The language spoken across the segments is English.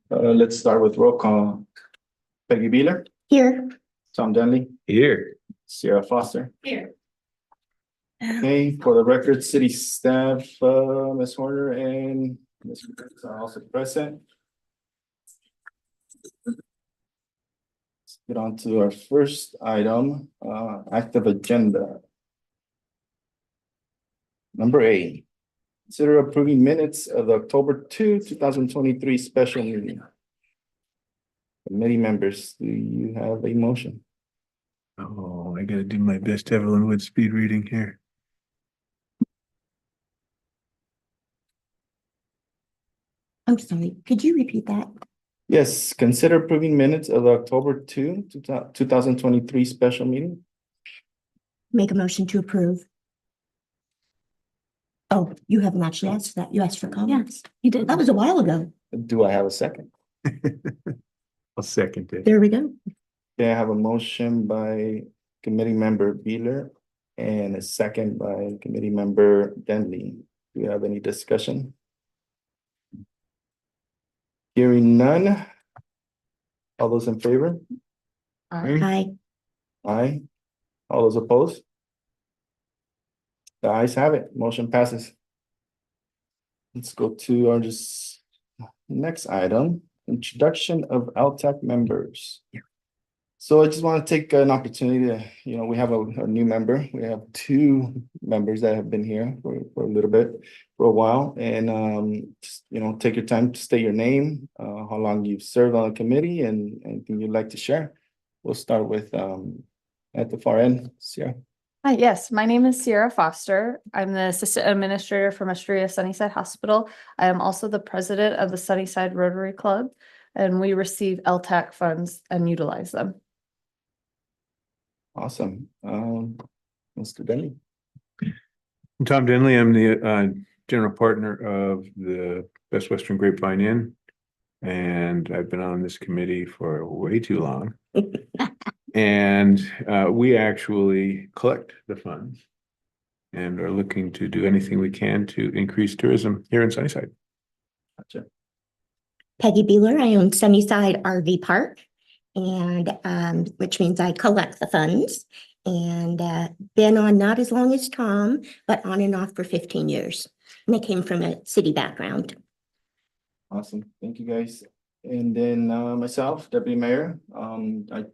Let's start with roll call. Peggy Beeler, Here. Tom Denley, Here. Sierra Foster. Here. Okay, for the record, city staff, Ms. Horner and Ms. Briggs are also present. Let's get on to our first item, active agenda. Number 8, consider approving minutes of the October 2, 2023 special meeting. Committee members, do you have a motion? Oh, I gotta do my best Evelyn Wood speed reading here. I'm sorry, could you repeat that? Yes, consider approving minutes of the October 2, 2023 special meeting. Make a motion to approve. Oh, you haven't actually asked that. You asked for comments. You did. That was a while ago. Do I have a second? I'll second it. There we go. Okay, I have a motion by committee member Beeler and a second by committee member Denley. Do you have any discussion? Hearing none. All those in favor? Aye. Aye. All those opposed? The ayes have it. Motion passes. Let's go to our next item, introduction of LTAC members. So I just want to take an opportunity to, we have a new member. We have 2 members that have been here for a little bit, for a while. And, just, take your time to state your name, how long you've served on the committee and anything you'd like to share. We'll start with, at the far end, Sierra. Hi, yes, my name is Sierra Foster. I'm the assistant administrator for Maestria Sunnyside Hospital. I am also the president of the Sunnyside Rotary Club, and we receive LTAC funds and utilize them. Awesome. Mr. Denley. I'm Tom Denley. I'm the general partner of the Best Western Grapevine Inn, and I've been on this committee for way too long. And we actually collect the funds and are looking to do anything we can to increase tourism here in Sunnyside. Gotcha. Peggy Beeler, I own Sunnyside RV Park, and which means I collect the funds, and been on not as long as Tom, but on and off for 15 years. And I came from a city background. Awesome. Thank you, guys. And then myself, Deputy Mayor, I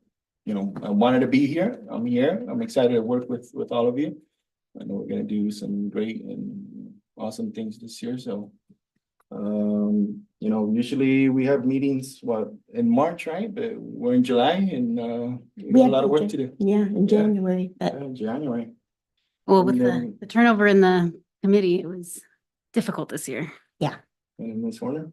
wanted to be here. I'm here. I'm excited to work with all of you. I know we're going to do some great and awesome things this year. So, usually we have meetings, in March, right? But we're in July and we have a lot of work to do. Yeah, in January. But January. Well, with the turnover in the committee, it was difficult this year. Yeah. And Ms. Horner?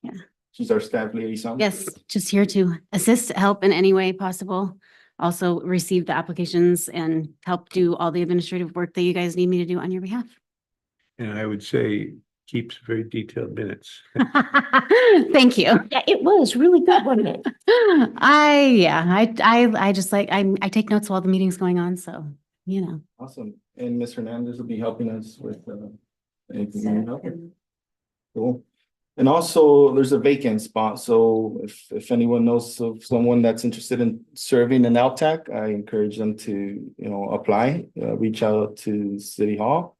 Yeah. She's our staff liaison. Yes, just here to assist, help in any way possible. Also receive the applications and help do all the administrative work that you guys need me to do on your behalf. And I would say keeps very detailed minutes. Thank you. yeah, it was really good, wasn't it? I just like, I take notes while the meeting's going on, so, Awesome. And Ms. Hernandez will be helping us with anything you need help with. Cool. And also there's a vacant spot. So if anyone knows of someone that's interested in serving in LTAC, I encourage them to, apply, reach out to City Hall.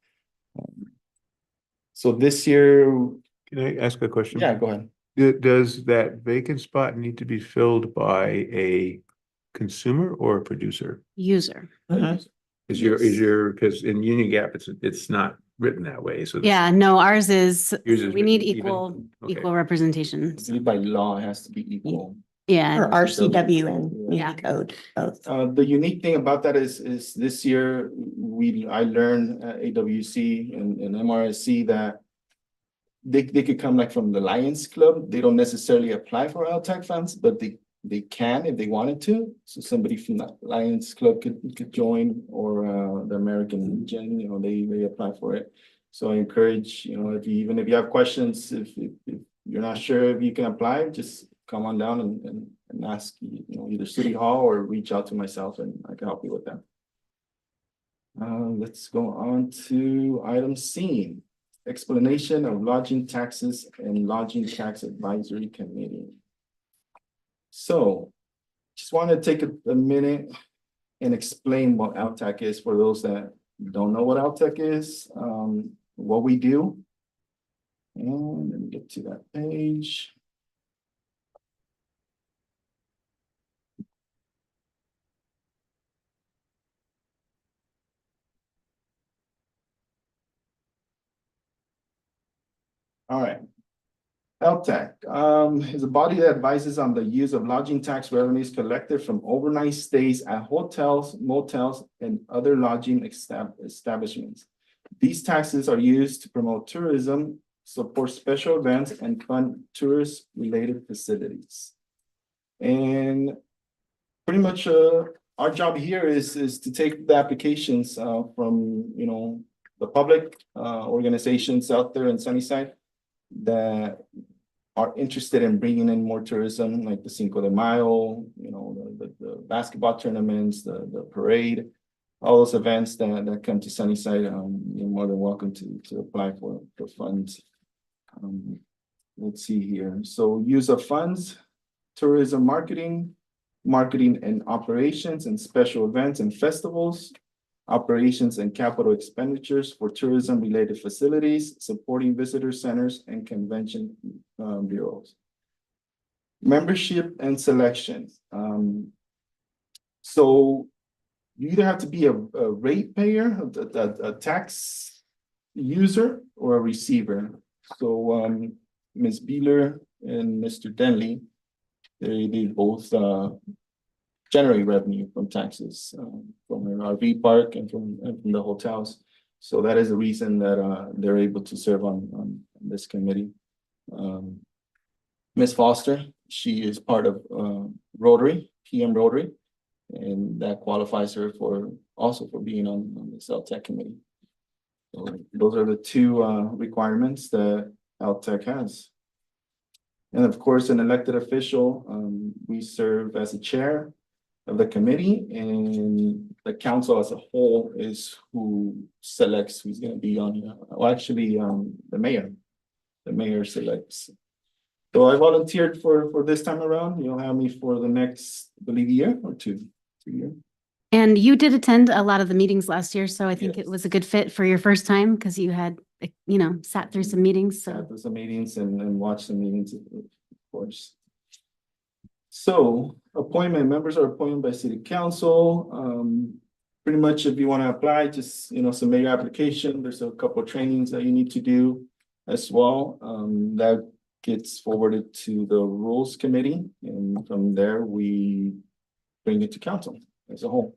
So this year. Can I ask a question? Yeah, go ahead. Does that vacant spot need to be filled by a consumer or a producer? User. Because in Union Gap, it's not written that way. So Yeah, no, ours is, yours is we need written equal, even? Okay. equal representation. I believe by law, it has to be equal. Yeah. Or RCW and Yeah. code, both. The unique thing about that is this year, I learned at AWC and MRSC that they could come like from the Lions Club. They don't necessarily apply for LTAC funds, but they can if they wanted to. So somebody from the Lions Club could join, or the American Legion, they apply for it. So I encourage, even if you have questions, if you're not sure if you can apply, just come on down and ask, either City Hall or reach out to myself and I can help you with that. Let's go on to item C. explanation of lodging taxes and lodging tax advisory committee. So just want to take a minute and explain what LTAC is for those that don't know what LTAC is, what we do. And let me get to that page. All right. LTAC is a body that advises on the use of lodging tax revenues collected from overnight stays at hotels, motels, and other lodging establishments. These taxes are used to promote tourism, support special events, and fund tourist-related facilities. And pretty much our job here is to take the applications from the public organizations out there in Sunnyside that are interested in bringing in more tourism, like the Cinco de Mayo, the basketball tournaments, the parade, all those events that come to Sunnyside. You're more than welcome to apply for funds. Let's see here. So use of funds, tourism marketing and operations and special events and festivals, operations and capital expenditures for tourism-related facilities, supporting visitor centers and convention bureaus. Membership and selection. So you either have to be a rate payer, a tax user, or a receiver. So Ms. Beeler and Mr. Denley, they both generate revenue from taxes from an RV park and from the hotels. So that is the reason that they're able to serve on this committee. Ms. Foster, she is part of Rotary, PM Rotary, and that qualifies her for being on this LTAC committee. So those are the two requirements that LTAC has. And of course, an elected official, we serve as a chair of the committee, and the council as a whole is who selects who's going to be on here. Well, actually, the mayor selects. So I volunteered for this time around. You'll have me for the next, I believe, year or two years. And you did attend a lot of the meetings last year, so I think Yes. it was a good fit for your first time because you had, sat through some meetings. So Sat through some meetings and watched some meetings, of course. So appointment, members are appointed by city council. Pretty much if you want to apply, just, submit your application. There's a couple of trainings that you need to do as well. That gets forwarded to the rules committee. And from there, we bring it to council as a whole.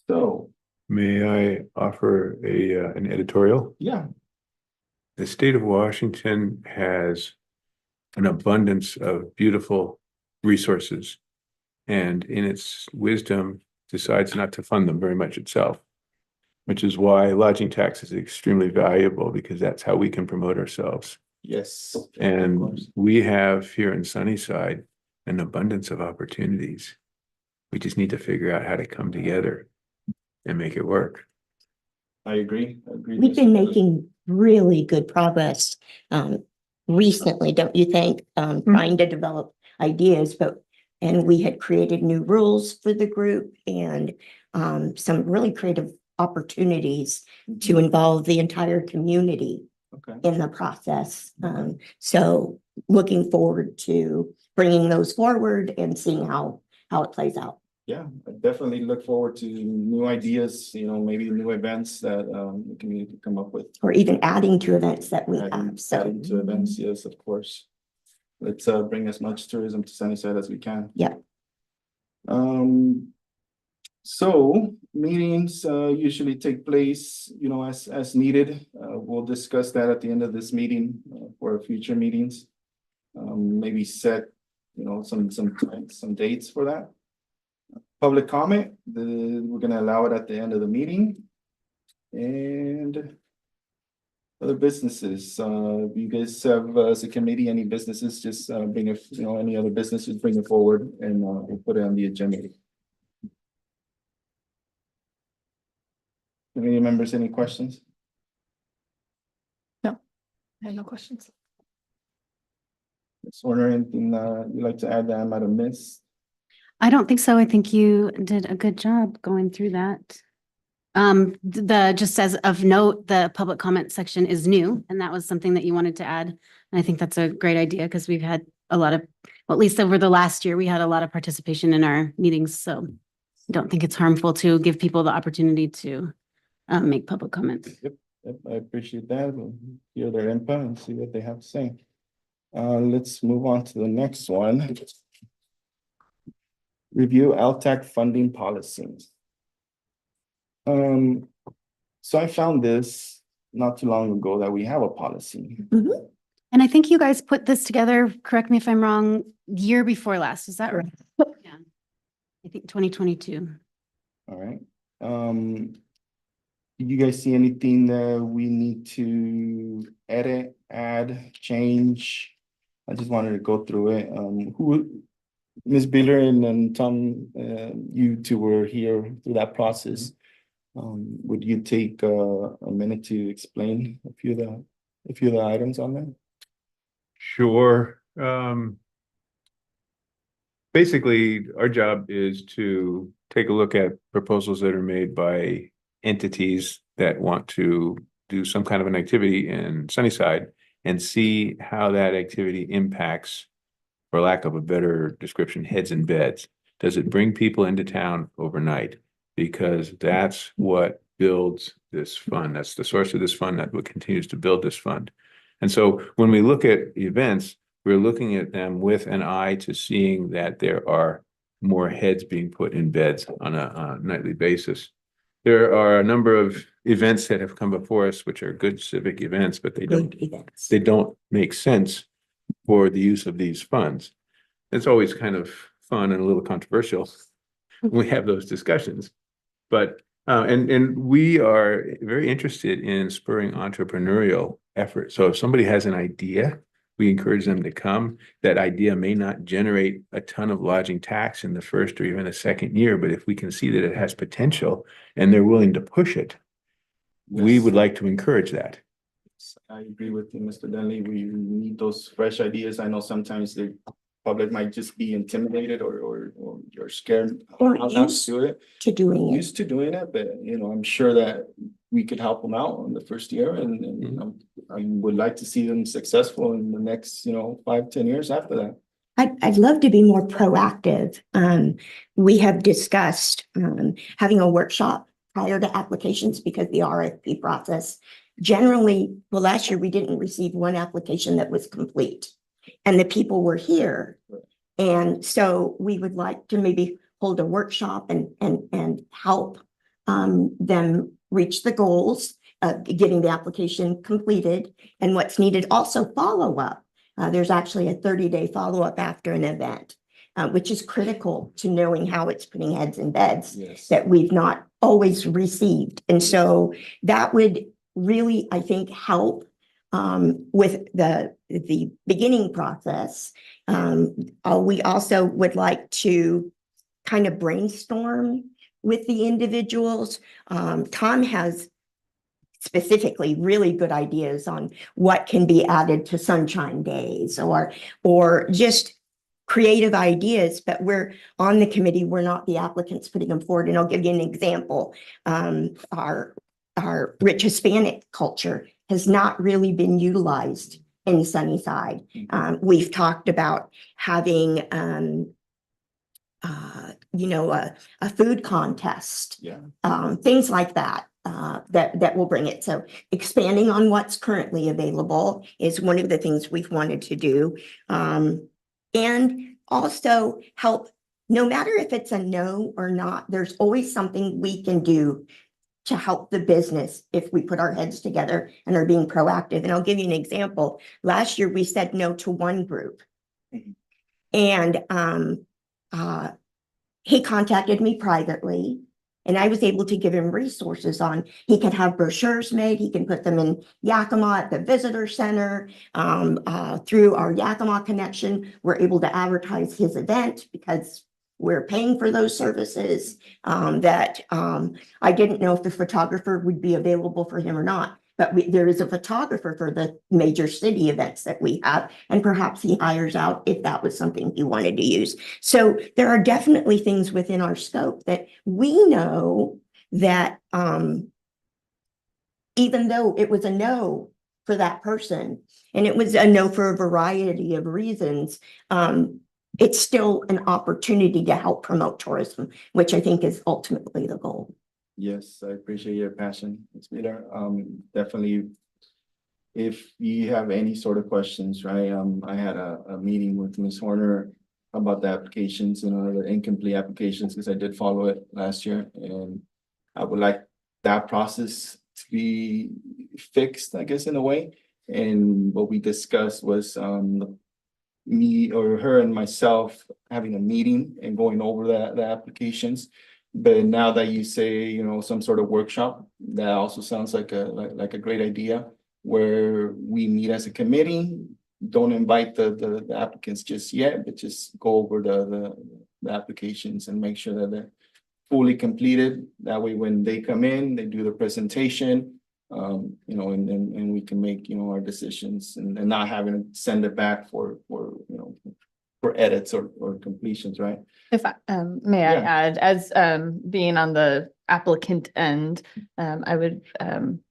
So, May I offer an editorial? yeah, The state of Washington has an abundance of beautiful resources, and in its wisdom decides not to fund them very much itself, which is why lodging tax is extremely valuable, because that's how we can promote ourselves. yes. of And course. we have here in Sunnyside an abundance of opportunities. We just need to figure out how to come together and make it work. I agree. We've been making really good progress recently, don't you think? Trying to develop ideas, and we had created new rules for the group and some really creative opportunities to involve the entire community Okay. in the process. So looking forward to bringing those forward and seeing how it plays out. Yeah, I definitely look forward to new ideas, maybe new events that the community can come up with. Or even adding to events that we Adding have. So adding to events, yes, of course. Let's bring as much tourism to Sunnyside as we can. Yeah. So meetings usually take place, as needed. We'll discuss that at the end of this meeting for future meetings. Maybe set, some dates for that. Public comment, we're gonna allow it at the end of the meeting. And other businesses, if you guys have, as a committee, any businesses, just bring it, any other businesses, bring it forward and we'll put it on the agenda. Committee members, any questions? I have no questions. Ms. Warner, anything you'd like to add that I might have missed? I don't think so. I think you did a good job going through that. Just as of note, the public comment section is new, and that was something that you wanted to add. And I think that's a great idea because we've had a lot of, well, at least over the last year, we had a lot of participation in our meetings. So I don't think it's harmful to give people the opportunity to make public comments. Yep, I appreciate that. We'll hear their input and see what they have to say. Let's move on to the next one. Review LTAC funding policies. So I found this not too long ago that we have a policy. Mhm. And I think you guys put this together, correct me if I'm wrong, year before last, is that right? Yeah. I think 2022. All right. Did you guys see anything that we need to edit, add, change? I just wanted to go through it. Ms. Bieler and then Tom, you two were here through that process. Would you take a minute to explain a few of the items on that? Sure. Basically, our job is to take a look at proposals that are made by entities that want to do some kind of an activity in Sunnyside and see how that activity impacts, for lack of a better description, heads and beds. Does it bring people into town overnight? Because that's what builds this fund. That's the source of this fund. That what continues to build this fund. And so when we look at events, we're looking at them with an eye to seeing that there are more heads being put in beds on a nightly basis. There are a number of events that have come before us, which are good civic events, but they don't make sense for the use of these funds. It's always kind of fun and a little controversial when we have those discussions. But and we are very interested in spurring entrepreneurial effort. So if somebody has an idea, we encourage them to come. That idea may not generate a ton of lodging tax in the first or even the second year, but if we can see that it has potential and they're willing to push it, we Yes. would like to encourage that. I agree with you, Mr. Denley. We need those fresh ideas. I know sometimes the public might just be intimidated or you're scared Or not to used do it. to doing it. Used to doing it, but I'm sure that we could help them out on the first year and I would like to see them successful in the next, 5-10 years after that. I'd love to be more proactive. We have discussed having a workshop prior to applications because the RFP process generally, well, last year we didn't receive one application that was complete and the people were here. And so we would like to maybe hold a workshop and help them reach the goals of getting the application completed and what's needed. Also follow up. There's actually a 30-day follow-up after an event, which is critical to knowing how it's putting heads in beds that we've not always received. And so that would really, I think, help with the beginning process. We also would like to kind of brainstorm with the individuals. Tom has specifically really good ideas on what can be added to sunshine days or just creative ideas, but we're on the committee, we're not the applicants putting them forward. And I'll give you an example. Our rich Hispanic culture has not really been utilized in Sunnyside. We've talked about having a food contest, things like that. That will bring it. So expanding on what's currently available is one of the things we've wanted to do. And also help, no matter if it's a no or not, there's always something we can do to help the business if we put our heads together and are being proactive. And I'll give you an example. Last year, we said no to one group. And he contacted me privately. And I was able to give him resources on, he could have brochures made, he can put them in Yakima at the visitor center. Through our Yakima connection, we're able to advertise his event because we're paying for those services, that, I didn't know if the photographer would be available for him or not. But there is a photographer for the major city events that we have, and perhaps he hires out if that was something he wanted to use. So there are definitely things within our scope that we know that, even though it was a no for that person, and it was a no for a variety of reasons, it's still an opportunity to help promote tourism, which I think is ultimately the goal. Yes, I appreciate your passion, Ms. Miller. Definitely, if you have any sort of questions, right? I had a meeting with Ms. Horner about the applications, the incomplete applications, because I did follow it last year, and I would like that process to be fixed, I guess, in a way. And what we discussed was me or her and myself having a meeting and going over the applications. But now that you say, some sort of workshop, that also sounds like a great idea, where we meet as a committee, don't invite the applicants just yet, but just go over the applications and make sure that they're fully completed. That way, when they come in, they do the presentation, and we can make, our decisions, and not having to send it back for edits or completions, right? If I, may I Yeah. add, as being on the applicant end, I would,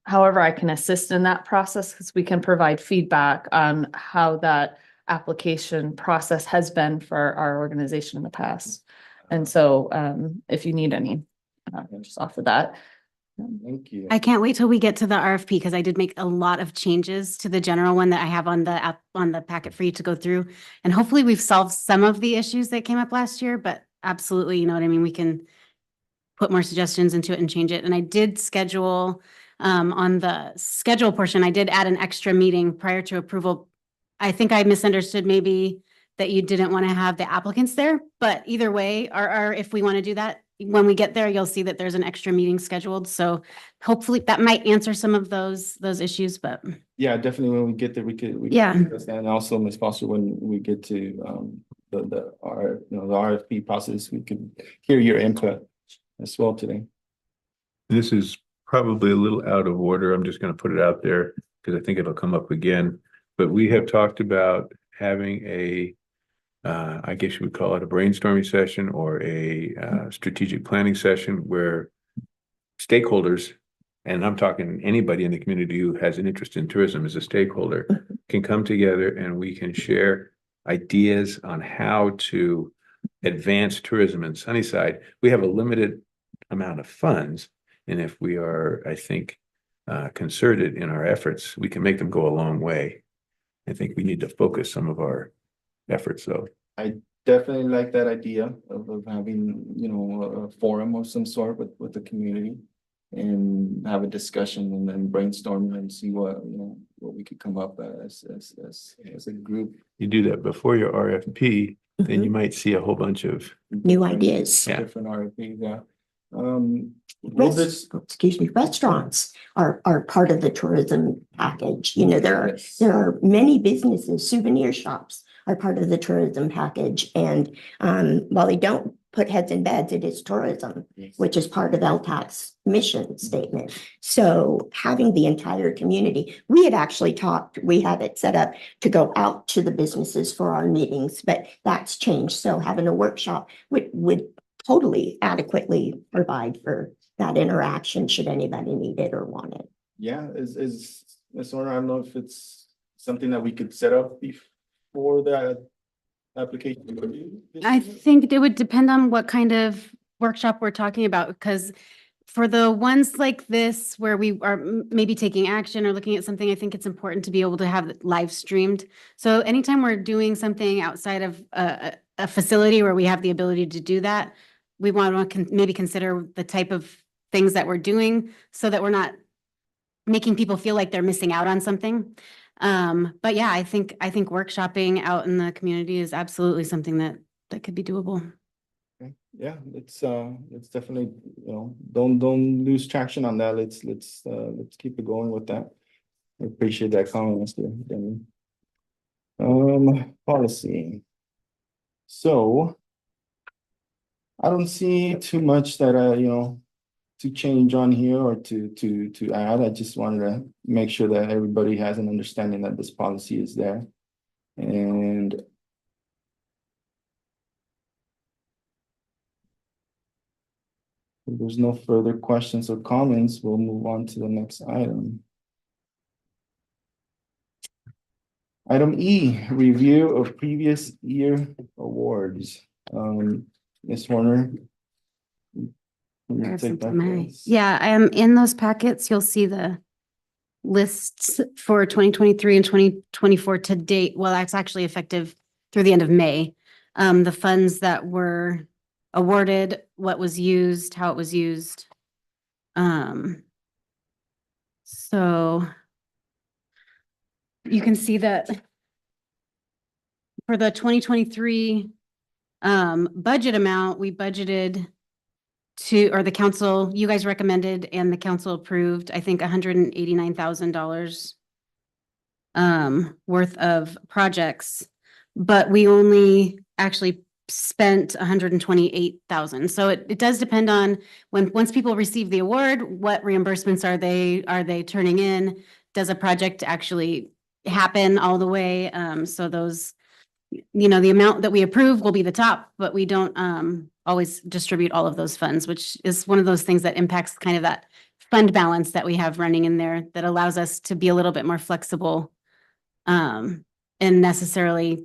however I can assist in that process, because we can provide feedback on how that application process has been for our organization in the past. And so if you need any, just offer that. Thank you. I can't wait till we get to the RFP because I did make a lot of changes to the general one that I have on the app, on the packet for you to go through. And hopefully we've solved some of the issues that came up last year, but absolutely, you know what I mean? We can put more suggestions into it and change it. And I did schedule, on the schedule portion, I did add an extra meeting prior to approval. I think I misunderstood maybe that you didn't want to have the applicants there, but either way, or if we want to do that, when we get there, you'll see that there's an extra meeting scheduled. So hopefully that might answer some of those issues, but Yeah, definitely. When we get there, we could Yeah. discuss that. And also, Ms. Foster, when we get to the RFP process, we could hear your input as well today. This is probably a little out of order. I'm just going to put it out there because I think it'll come up again. But we have talked about having I guess you would call it a brainstorming session or a strategic planning session where stakeholders, and I'm talking anybody in the community who has an interest in tourism as a stakeholder, can come together and we can share ideas on how to advance tourism in Sunnyside. We have a limited amount of funds, and if we are, I think, concerted in our efforts, we can make them go a long way. I think we need to focus some of our efforts, though. I definitely like that idea of having, a forum of some sort with the community, and have a discussion and then brainstorm and see what we could come up as a group. You do that before your RFP, then you might see a whole bunch of New ideas. Yeah. Different RFPs, yeah. Will this, Excuse me, restaurants are part of the tourism package. There Yes. are many businesses, souvenir shops are part of the tourism package. And while they don't put heads in beds, it is tourism, which is part of LTAC's mission statement. So having the entire community, we had actually talked, we had it set up to go out to the businesses for our meetings, but that's changed. So having a workshop would totally adequately provide for that interaction should anybody need it or want it. Yeah, is Ms. Horner, I don't know if it's something that we could set up before that application. I think it would depend on what kind of workshop we're talking about, because for the ones like this, where we are maybe taking action or looking at something, I think it's important to be able to have it live streamed. So anytime we're doing something outside of a facility where we have the ability to do that, we want to maybe consider the type of things that we're doing so that we're not making people feel like they're missing out on something. But yeah, I think workshopping out in the community is absolutely something that could be doable. Okay. Yeah, it's definitely, don't lose traction on that. Let's keep it going with that. I appreciate that comment, Mr. Denny. Policy. So I don't see too much that, to change on here or to add. I just wanted to make sure that everybody has an understanding that this policy is there. And if there's no further questions or comments, we'll move on to the next item. Item E, review of previous year awards. Ms. Horner. can you There's take that, my- please? Yeah, I am in those packets. You'll see the lists for 2023 and 2024 to date. Well, that's actually effective through the end of May. The funds that were awarded, what was used, how it was used. So you can see that for the 2023 budget amount, we budgeted or the council, you guys recommended and the council approved, I think $189,000 worth of projects, but we only actually spent 128,000. So it does depend on once people receive the award, what reimbursements are they turning in? Does a project actually happen all the way? So those, the amount that we approve will be the top, but we don't always distribute all of those funds, which is one of those things that impacts kind of that fund balance that we have running in there that allows us to be a little bit more flexible and necessarily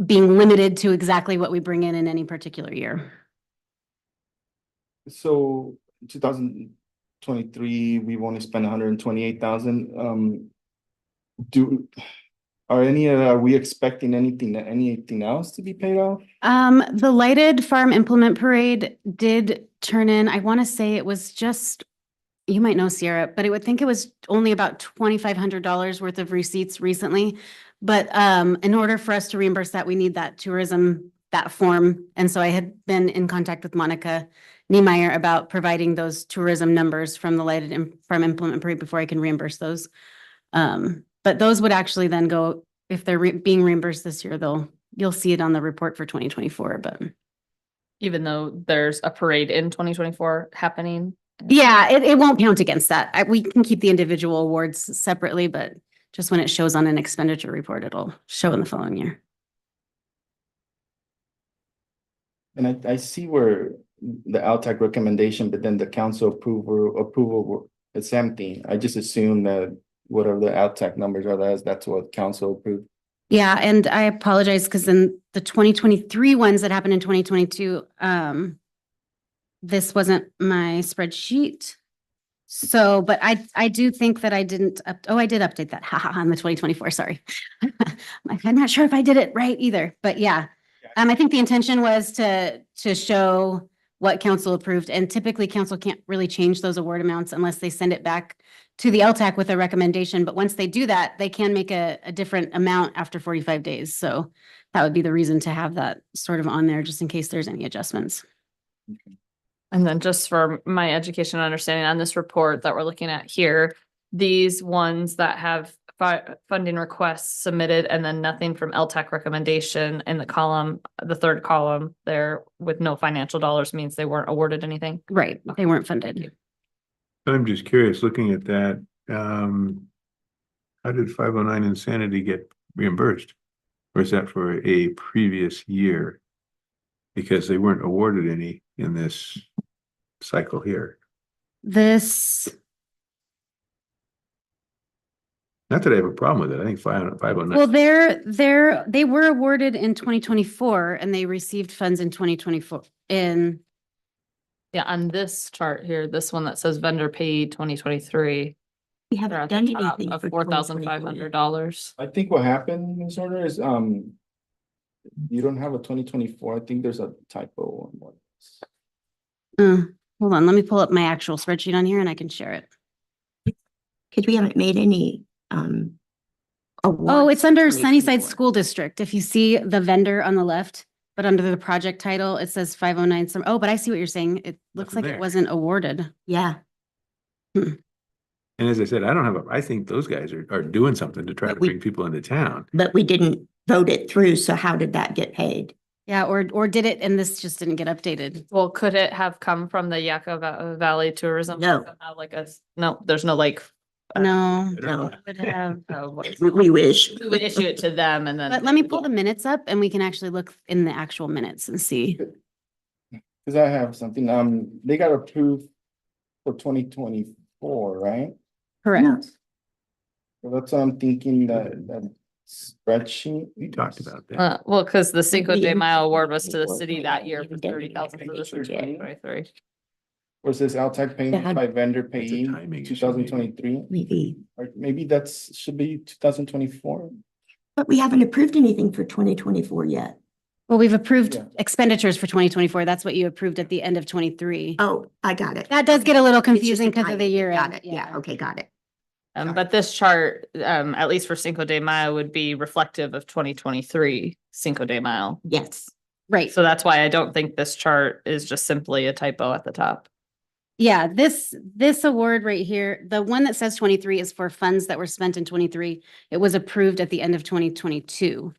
being limited to exactly what we bring in any particular year. So 2023, we've only spent 128,000. Are we expecting anything else to be paid off? The lighted farm implement parade did turn in, I want to say it was just, you might know Sierra, but I would think it was only about $2,500 worth of receipts recently. But in order for us to reimburse that, we need that tourism, that form. And so I had been in contact with Monica Niemeyer about providing those tourism numbers from the lighted farm implement parade before I can reimburse those. But those would actually then go, if they're being reimbursed this year, you'll see it on the report for 2024, but. Even though there's a parade in 2024 happening. Yeah, it won't count against that. We can keep the individual awards separately, but just when it shows on an expenditure report, it'll show in the following year. And I see where the LTAC recommendation, but then the council approval, it's empty. I just assume that whatever the LTAC numbers are, that's what council approved. Yeah, and I apologize because in the 2023 ones that happened in 2022, this wasn't my spreadsheet. So, but I do think that I didn't, I did update that, on the 2024, sorry. I'm not sure if I did it right either, but yeah. I think the intention was to show what council approved, and typically council can't really change those award amounts unless they send it back to the LTAC with a recommendation, but once they do that, they can make a different amount after 45 days. So that would be the reason to have that sort of on there, just in case there's any adjustments. And then just for my education and understanding on this report that we're looking at here, these ones that have funding requests submitted and then nothing from LTAC recommendation in the column, the third column there with no financial dollars means they weren't awarded anything. Right, they weren't funded. I'm just curious, looking at that, how did 509 Insanity get reimbursed? Or is that for a previous year? Because they weren't awarded any in this cycle here. This, Not that I have a problem with it. I think 509. well, they were awarded in 2024 and they received funds in 2024 in. Yeah, on this chart here, this one that says vendor paid 2023. We They're haven't at done the top anything of for $4,500. I think what happened, Ms. Horner, is you don't have a 2024. I think there's a typo on one. Hold on, let me pull up my actual spreadsheet on here and I can share it. Because we haven't made any Oh, awards it's under for Sunnyside 2024. School District. If you see the vendor on the left, but under the project title, it says 509 some, oh, but I see what you're saying. It looks Nothing like it there. wasn't awarded. Yeah, And as I said, I think those guys are doing something to try But to we- bring people into town. but we didn't vote it through, so how did that get paid? Yeah, or did it and this just didn't get updated? Well, could it have come from the Valley Tourism? No. Somehow, like no, there's no like. No. No, Would have. we wish. We would issue it to them and then. But let me pull the minutes up and we can actually look in the actual minutes and see. Cause I have something, they got approved for 2024, right? Correct. So that's what I'm thinking, that spreadsheet. We talked about that. Well, because the Cinco de We- Mayo award was to the city we- that year for we did 30,000 for this year, Yeah. 2023. Or says outside payments Yeah. by vendor That's a payee, timing issue, 2023, Maybe, or maybe that's, should be 2024. but we haven't approved anything for 2024 yet. Well, we've approved Yeah. expenditures for 2024. That's what you approved at the end of 23. Oh, I got it. That does get a little It's just confusing because of the timing. year. Got end. it. Yeah, okay, got it. Sorry. But this chart, at least for Cinco de Mayo, would be reflective of 2023 Cinco de Mayo. Yes. Right. So that's why I don't think this chart is just simply a typo at the top. Yeah, this award right here, the one that says 23 is for funds that were spent in 23. It was approved at the end of 2022.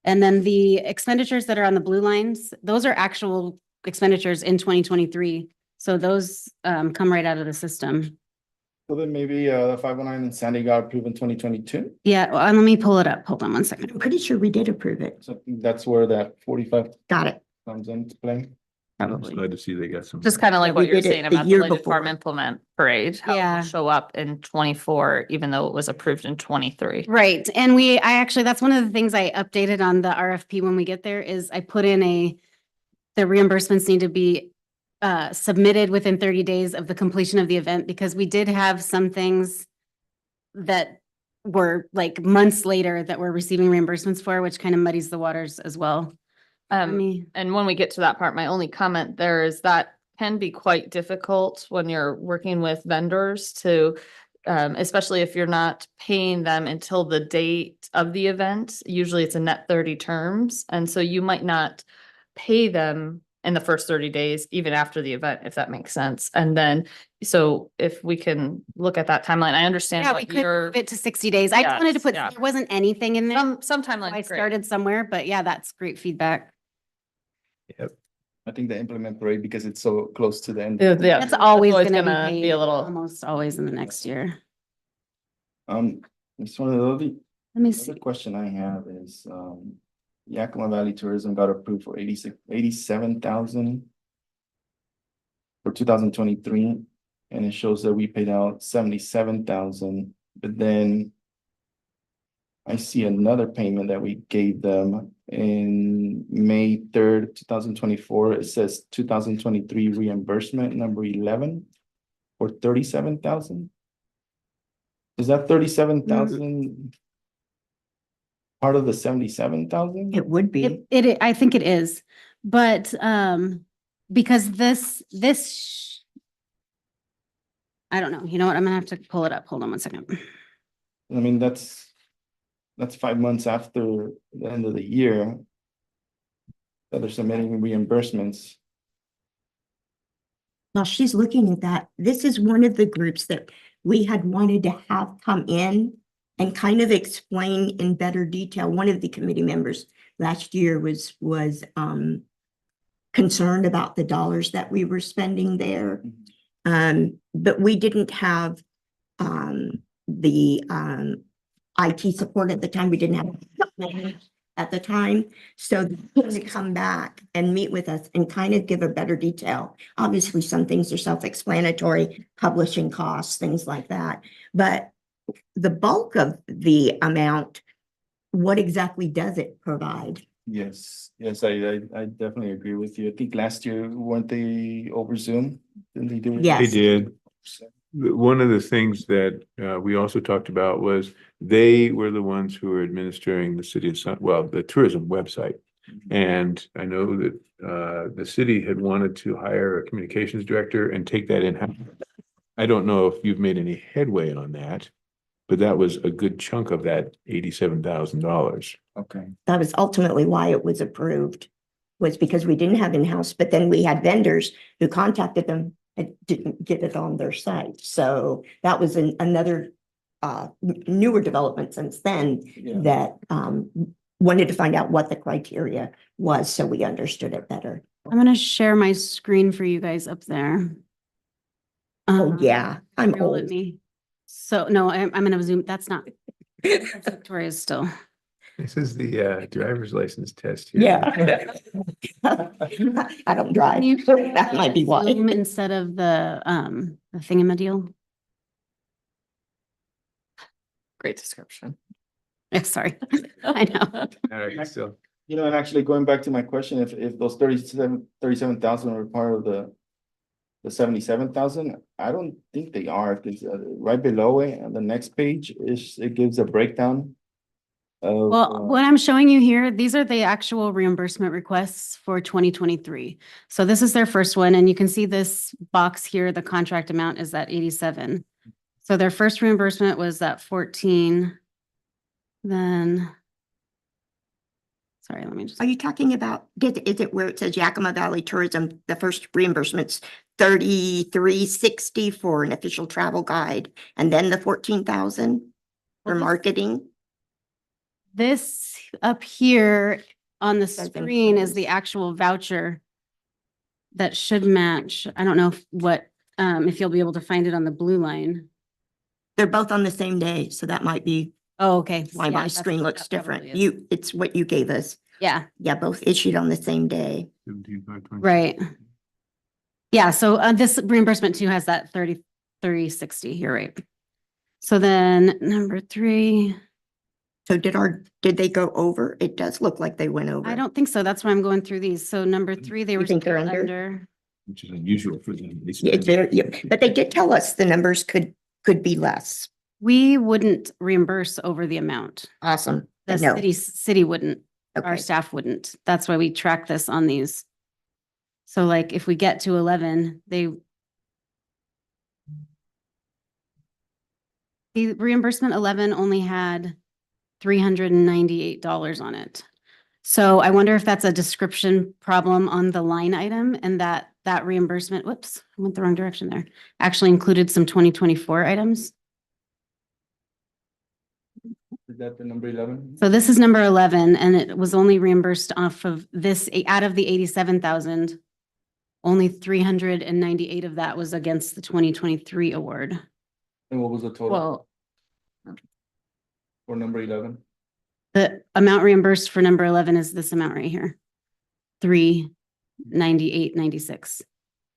And then the expenditures that are on the blue lines, those are actual expenditures in 2023. So those come right out of the system. So then maybe, the 509 in Sandy got approved in 2022. Yeah, well, let me pull it up. Hold on one second. I'm pretty sure we did approve it. So I think that's where that 45 Got it. comes into play. I'm Probably. glad to see they got some. Just kind of like Yeah, what we you're did it saying the about the year Lighted Farm before. Implement Parade. How it'll Yeah. show up in 24, even though it was approved in 23. Right, and that's one of the things I updated on the RFP when we get there is I put in the reimbursements need to be submitted within 30 days of the completion of the event, because we did have some things that were like months later that we're receiving reimbursements for, which kind of muddies the waters as well. I mean, And when we get to that part, my only comment there is that can be quite difficult when you're working with vendors to, especially if you're not paying them until the date of the event. Usually it's a net 30 terms. And so you might not pay them in the first 30 days, even after the event, if that makes sense. And then, so if we can look at that timeline, I understand yeah, we what could you're, move it to 60 days. I just wanted to Yes, put, yeah. there wasn't anything in there. some So timeline. I started somewhere, but yeah, that's great feedback. I think the implement parade, because it's so close to the end. Yeah. That's always gonna gonna be be paid, a little, almost always in the next year. It's one of the other, Let me other see. question I have is, Yakima Valley Tourism got approved for 87,000 for 2023, and it shows that we paid out 77,000, but then I see another payment that we gave them in May 3rd, 2024. It says 2023 reimbursement number 11 for 37,000. Is that 37,000 part of the 77,000? It would be. I think it is, but, because I don't know, you know what, I'm gonna have to pull it up. Hold on one second. I mean, that's 5 months after the end of the year that they're submitting reimbursements. While she's looking at that, this is one of the groups that we had wanted to have come in and kind of explain in better detail. One of the committee members last year was concerned about the dollars that we were spending there. But we didn't have the IT support at the time. We didn't have at the time. So to come back and meet with us and kind of give a better detail. Obviously, some things are self-explanatory, publishing costs, things like that. But the bulk of the amount, what exactly does it provide? Yes, I definitely agree with you. I think last year, weren't they over Zoom? Didn't they do it? Yes. They did. One of the things that we also talked about was they were the ones who were administering the city of the tourism website. And I know that the city had wanted to hire a communications director and take that in-house. I don't know if you've made any headway on that, but that was a good chunk of that $87,000. Okay. That was ultimately why it was approved, was because we didn't have in-house, but then we had vendors who contacted them and didn't get it on their site. So that was another newer development since then Yeah. that wanted to find out what the criteria was so we understood it better. I'm gonna share my screen for you guys up there. Oh, yeah, I'm Roll at old. me. So, no, I'm gonna zoom, that's not, that's Victoria's still. This is the driver's license test here. Yeah. I don't drive. Can you That might be why. Zoom instead of the thingamadeal. Great description. Yeah, sorry, I know. All right, still. You know, and actually going back to my question, if those 37,000 were part of the 77,000, I don't think they are, because right below it, on the next page, it gives a breakdown of. Well, what I'm showing you here, these are the actual reimbursement requests for 2023. So this is their first one, and you can see this box here, the contract amount is at 87. So their first reimbursement was at 14. Then, sorry, let me just. Are you talking about, is it where it says Yakima Valley Tourism, the first reimbursement's 3360 for an official travel guide, and then the 14,000 for Well, this- marketing? This up here on the Says screen is employees. the actual voucher that should match. I don't know if you'll be able to find it on the blue line. They're both on the same day, so that might be Oh, okay. why Yeah, my that's- screen looks that probably different. is. It's what you gave us. Yeah, Yeah, both issued on the same day. 17,520. right. Yeah, so this reimbursement too has that 3360, you're right. So then number 3, So did they go over? It does look like they went over. I don't think so. That's why I'm going through these. So number 3, they You were think they're still under? under. Which is unusual for them. They Yeah, it's spend- very, yeah, but they did tell us the numbers could be less. We wouldn't reimburse over the amount. Awesome. The No. city wouldn't, our Okay. staff wouldn't. That's why we track this on these. So like if we get to 11, the reimbursement 11 only had $398 on it. So I wonder if that's a description problem on the line item and that reimbursement, whoops, I went the wrong direction there, actually included some 2024 items. Is that the number 11? So this is number 11 and it was only reimbursed off of this, out of the 87,000. Only 398 of that was against the 2023 award. And what was the total Well, for number 11? The amount reimbursed for number 11 is this amount right here. 398.96.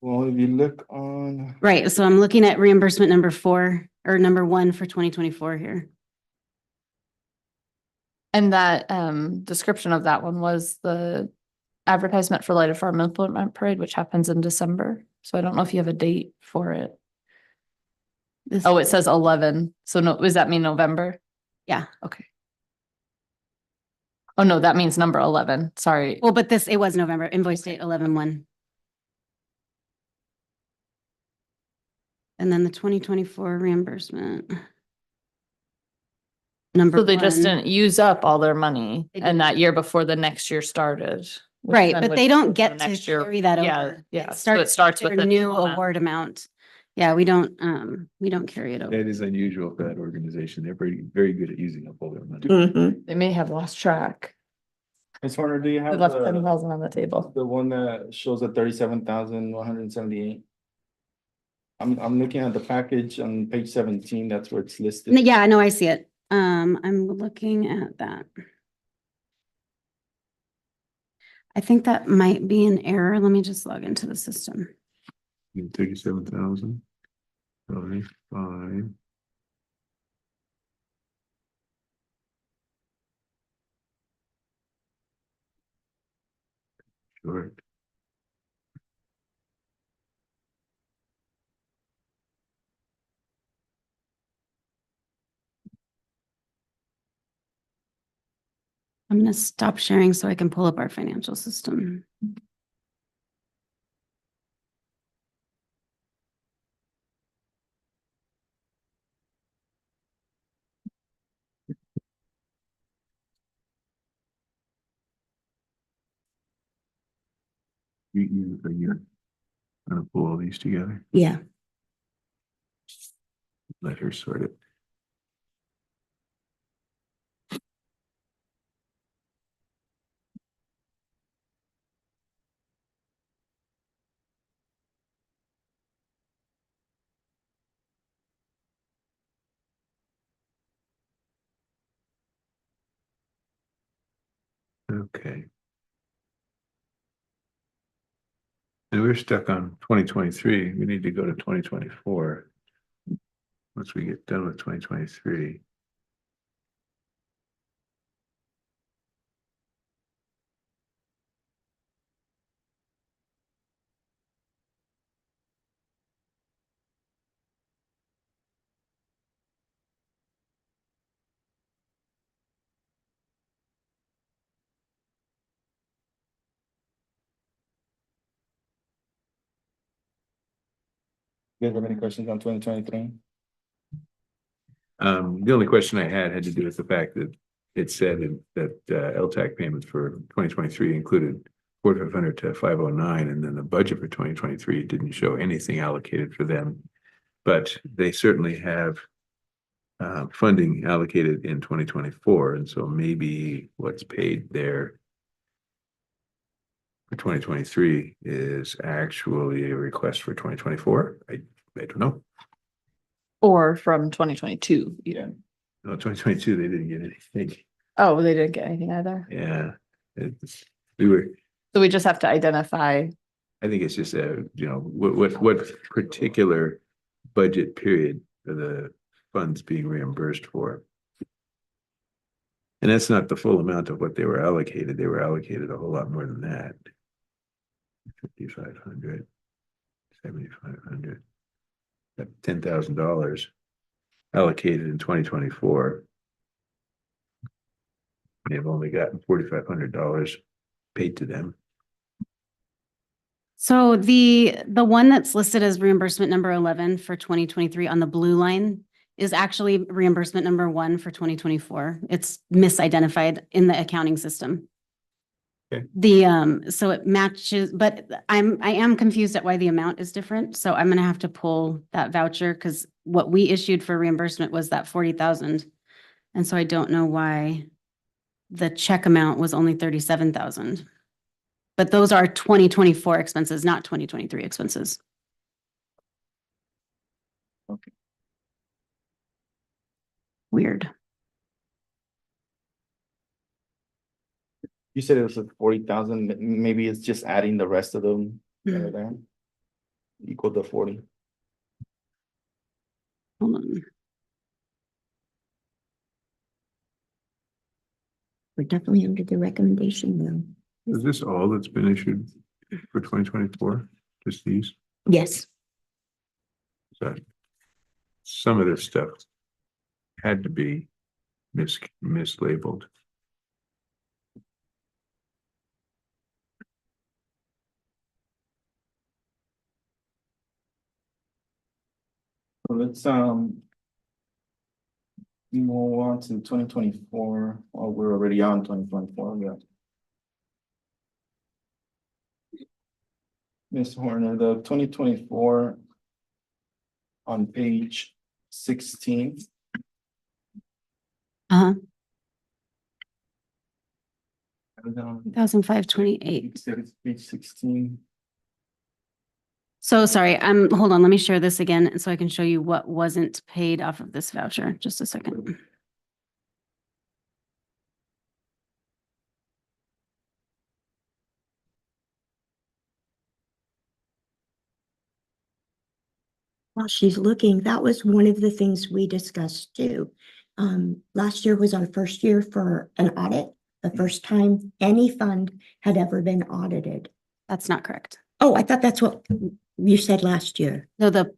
Well, if you look on, Right, so I'm looking at reimbursement number 4 or number 1 for 2024 here. and that description of that one was the advertisement for Light of Farm Implement Parade, which happens in December. So I don't know if you have a date for it. This- Oh, it says 11. So no, does that mean November? Yeah. Okay. Oh, no, that means number 11. Sorry. Well, but it was November, invoice date 11/1. And then the 2024 reimbursement. Number So they just 1. didn't use up all their money They and didn't. that year before the next year started. which Right, then but would they go don't to get the to next year. carry that Yeah, over. yeah. So it starts with their the new amount. award amount. Yeah, we don't carry it over. That is unusual for that organization. They're very, very good at using up all their money. Mhm. They may have lost track. Ms. Horner, do you They have left the 10,000 on the table. one that shows the 37,178? I'm looking at the package on page 17, that's where it's listed. Yeah, I know, I see it. I'm looking at that. I think that might be an error. Let me just log into the system. 37,000. 5. Sure. I'm gonna stop sharing so I can pull up our financial system. You're gonna pull all these together. Yeah. Let her sort it. And we're stuck on 2023. We need to go to 2024. Once we get done with 2023. You guys have any questions on 2023? The only question I had to do with the fact that it said that LTAC payments for 2023 included 4,500 to 509, and then the budget for 2023 didn't show anything allocated for them. But they certainly have funding allocated in 2024, and so maybe what's paid there for 2023 is actually a request for 2024. I don't know. Or from 2022. Yeah. No, 2022, they didn't get anything. Oh, they didn't get anything either. Yeah. So we just have to identify. I think it's just what particular budget period are the funds being reimbursed for? And that's not the full amount of what they were allocated. They were allocated a whole lot more than that. 5,500, 7,500, $10,000 allocated in 2024. They've only gotten $4,500 paid to them. So the one that's listed as reimbursement number 11 for 2023 on the blue line is actually reimbursement number 1 for 2024. It's misidentified in the accounting system. Okay. So it matches, but I am confused at why the amount is different. So I'm gonna have to pull that voucher because what we issued for reimbursement was that 40,000. And so I don't know why the check amount was only 37,000. But those are 2024 expenses, not 2023 expenses. Okay. Weird. You said it was 40,000, maybe it's just adding the rest of them that are there. Equal to 40. Hold on. We're definitely under the recommendation though. Is this all that's been issued for 2024? Just these? Yes, So some of this stuff had to be mislabeled. So let's move on to 2024. Oh, we're already on 2024. Yeah. Ms. Horner, the 2024 on page 16. Uh-huh. 1,528. 1,528. Page 16. So sorry, hold on, let me share this again so I can show you what wasn't paid off of this voucher. Just a second. while she's looking, that was one of the things we discussed too. Last year was our first year for an audit, the first time any fund had ever been audited. That's not correct. Oh, I thought that's what you said last year. No, the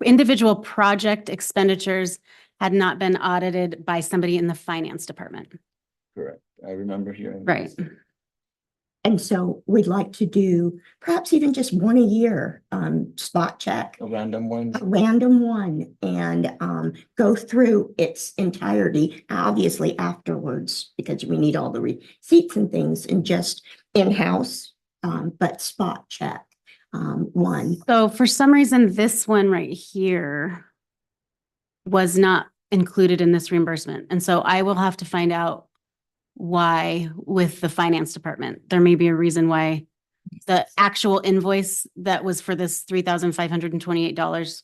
individual project expenditures had not been audited by somebody in the finance department. Correct. I remember hearing. Right. this. And so we'd like to do perhaps even just one a year, spot check, A random one. a random one, and go through its entirety, obviously afterwards, because we need all the receipts and things, and just in-house, but spot check one. So for some reason, this one right here was not included in this reimbursement. And so I will have to find out why with the finance department. There may be a reason why the actual invoice that was for this $3,528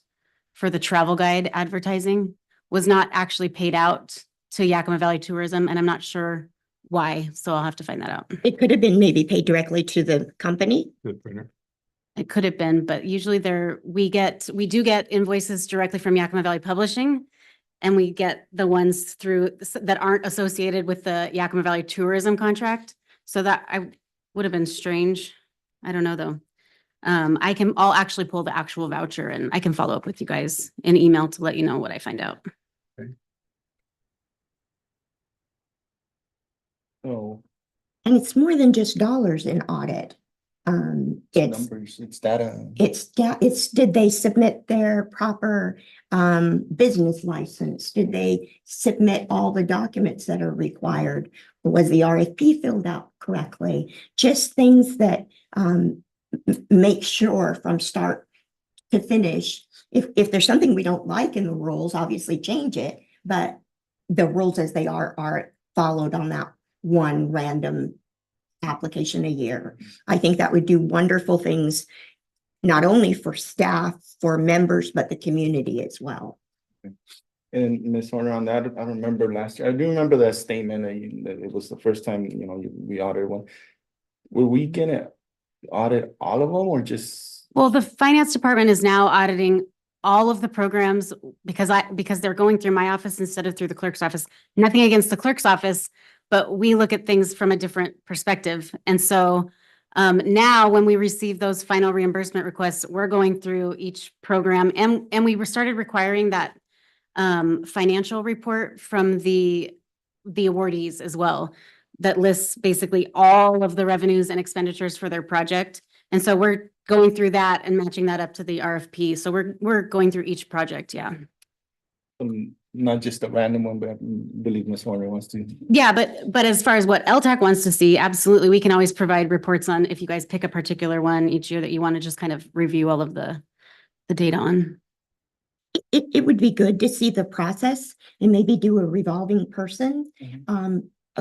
for the travel guide advertising was not actually paid out to Yakima Valley Tourism, and I'm not sure why, so I'll have to find that out. It could have been maybe paid directly to the company. The printer. It could have been, but usually we do get invoices directly from Yakima Valley Publishing. And we get the ones that aren't associated with the Yakima Valley Tourism contract. So that would have been strange. I don't know though. I'll actually pull the actual voucher and I can follow up with you guys in email to let you know what I find out. Oh, And it's more than just dollars in audit. It's numbers, it's data. it's did they submit their proper business license? Did they submit all the documents that are required? Was the RFP filled out correctly? Just things that make sure from start to finish. If there's something we don't like in the rules, obviously change it, but the rules as they are followed on that one random application a year. I think that would do wonderful things, not only for staff, for members, but the community as well. And Ms. Horner, on that, I remember last year, I do remember that statement that it was the first time, we audited one. Were we gonna audit all of them or just? Well, the finance department is now auditing all of the programs because they're going through my office instead of through the clerk's office. Nothing against the clerk's office, but we look at things from a different perspective. And so now when we receive those final reimbursement requests, we're going through each program and we started requiring that financial report from the awardees as well, that lists basically all of the revenues and expenditures for their project. And so we're going through that and matching that up to the RFP. So we're going through each project, yeah. Not just a random one, but I believe Ms. Horner wants to. Yeah, but as far as what LTAC wants to see, absolutely, we can always provide reports on if you guys pick a particular one each year that you want to just kind of review all of the data on. It would be good to see the process and maybe do a revolving person.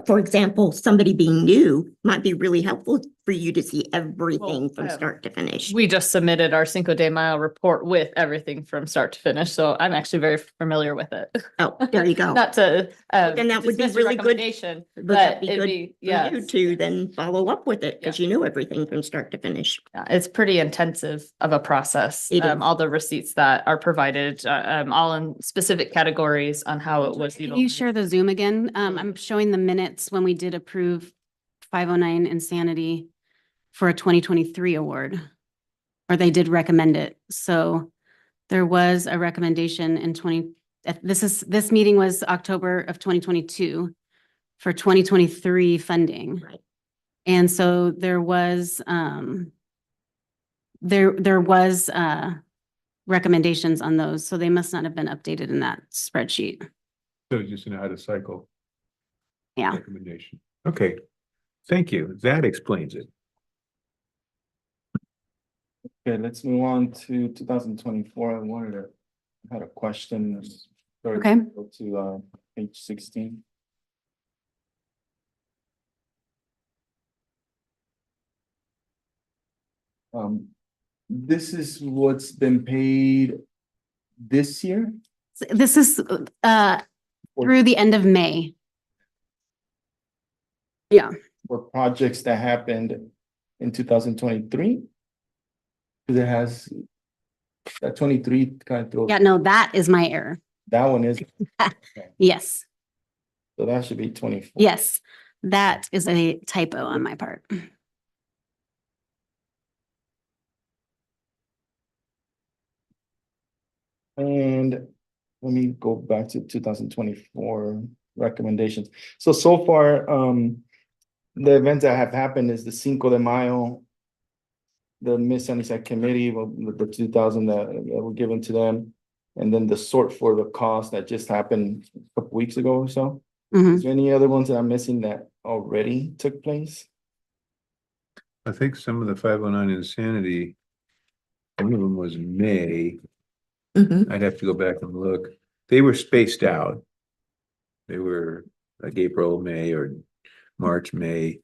For example, somebody being new might be really helpful for you to see everything from start to finish. We just submitted our Cinco de Mayo report with everything from start to finish, so I'm actually very familiar with it. Oh, there you go. Not to Then that would be dismiss your really good. recommendation, Would but that be it'd good be, for you to then follow up with it because you know everything from start to finish. It's pretty intensive of a process. It is. All the receipts that are provided, all in specific categories on how it was Can you utilized. share the Zoom again? I'm showing the minutes when we did approve 509 Insanity for a 2023 award, or they did recommend it. So there was a recommendation in this meeting was October of 2022 for 2023 funding. Right. And so there was recommendations on those. So they must not have been updated in that spreadsheet. So just know how to cycle. Yeah. Recommendation. Okay, thank you. That explains it. Okay, let's move on to 2024. I had a question. Sorry, Okay. Go to page 16. This is what's been paid this year? So this is through the end of May. Yeah. For projects that happened in 2023? Because it has that 23 kind of throws. Yeah, no, that is my error. That one is, Yes, so that should be 24. yes, that is a typo on my part. And let me go back to 2024 recommendations. So far, the events that have happened is the Cinco de Mayo, the Miss Sunnyside Committee, the 2,000 that were given to them, and then the sort for the cost that just happened a couple weeks ago or so. Mhm. Is there any other ones that I'm missing that already took place? I think some of the 509 Insanity, one of them was May. Mhm. I'd have to go back and look. They were spaced out. They were like April, May, or March, May.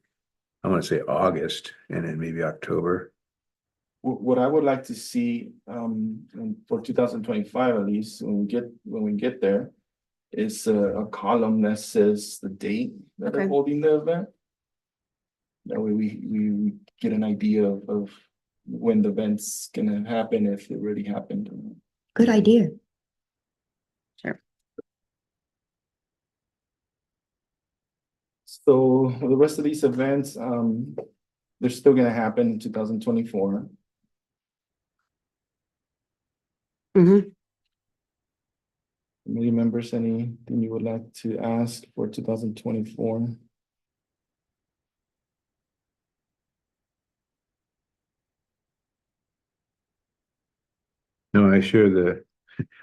I want to say August, and then maybe October. What I would like to see, for 2025 at least, when we get there, is a column that says the date that they're Okay. holding the event. That way we get an idea of when the event's gonna happen, if it really happened. Good idea. Sure. So the rest of these events, they're still gonna happen in 2024. Mhm. Committee members, anything you would like to ask for 2024? No, I share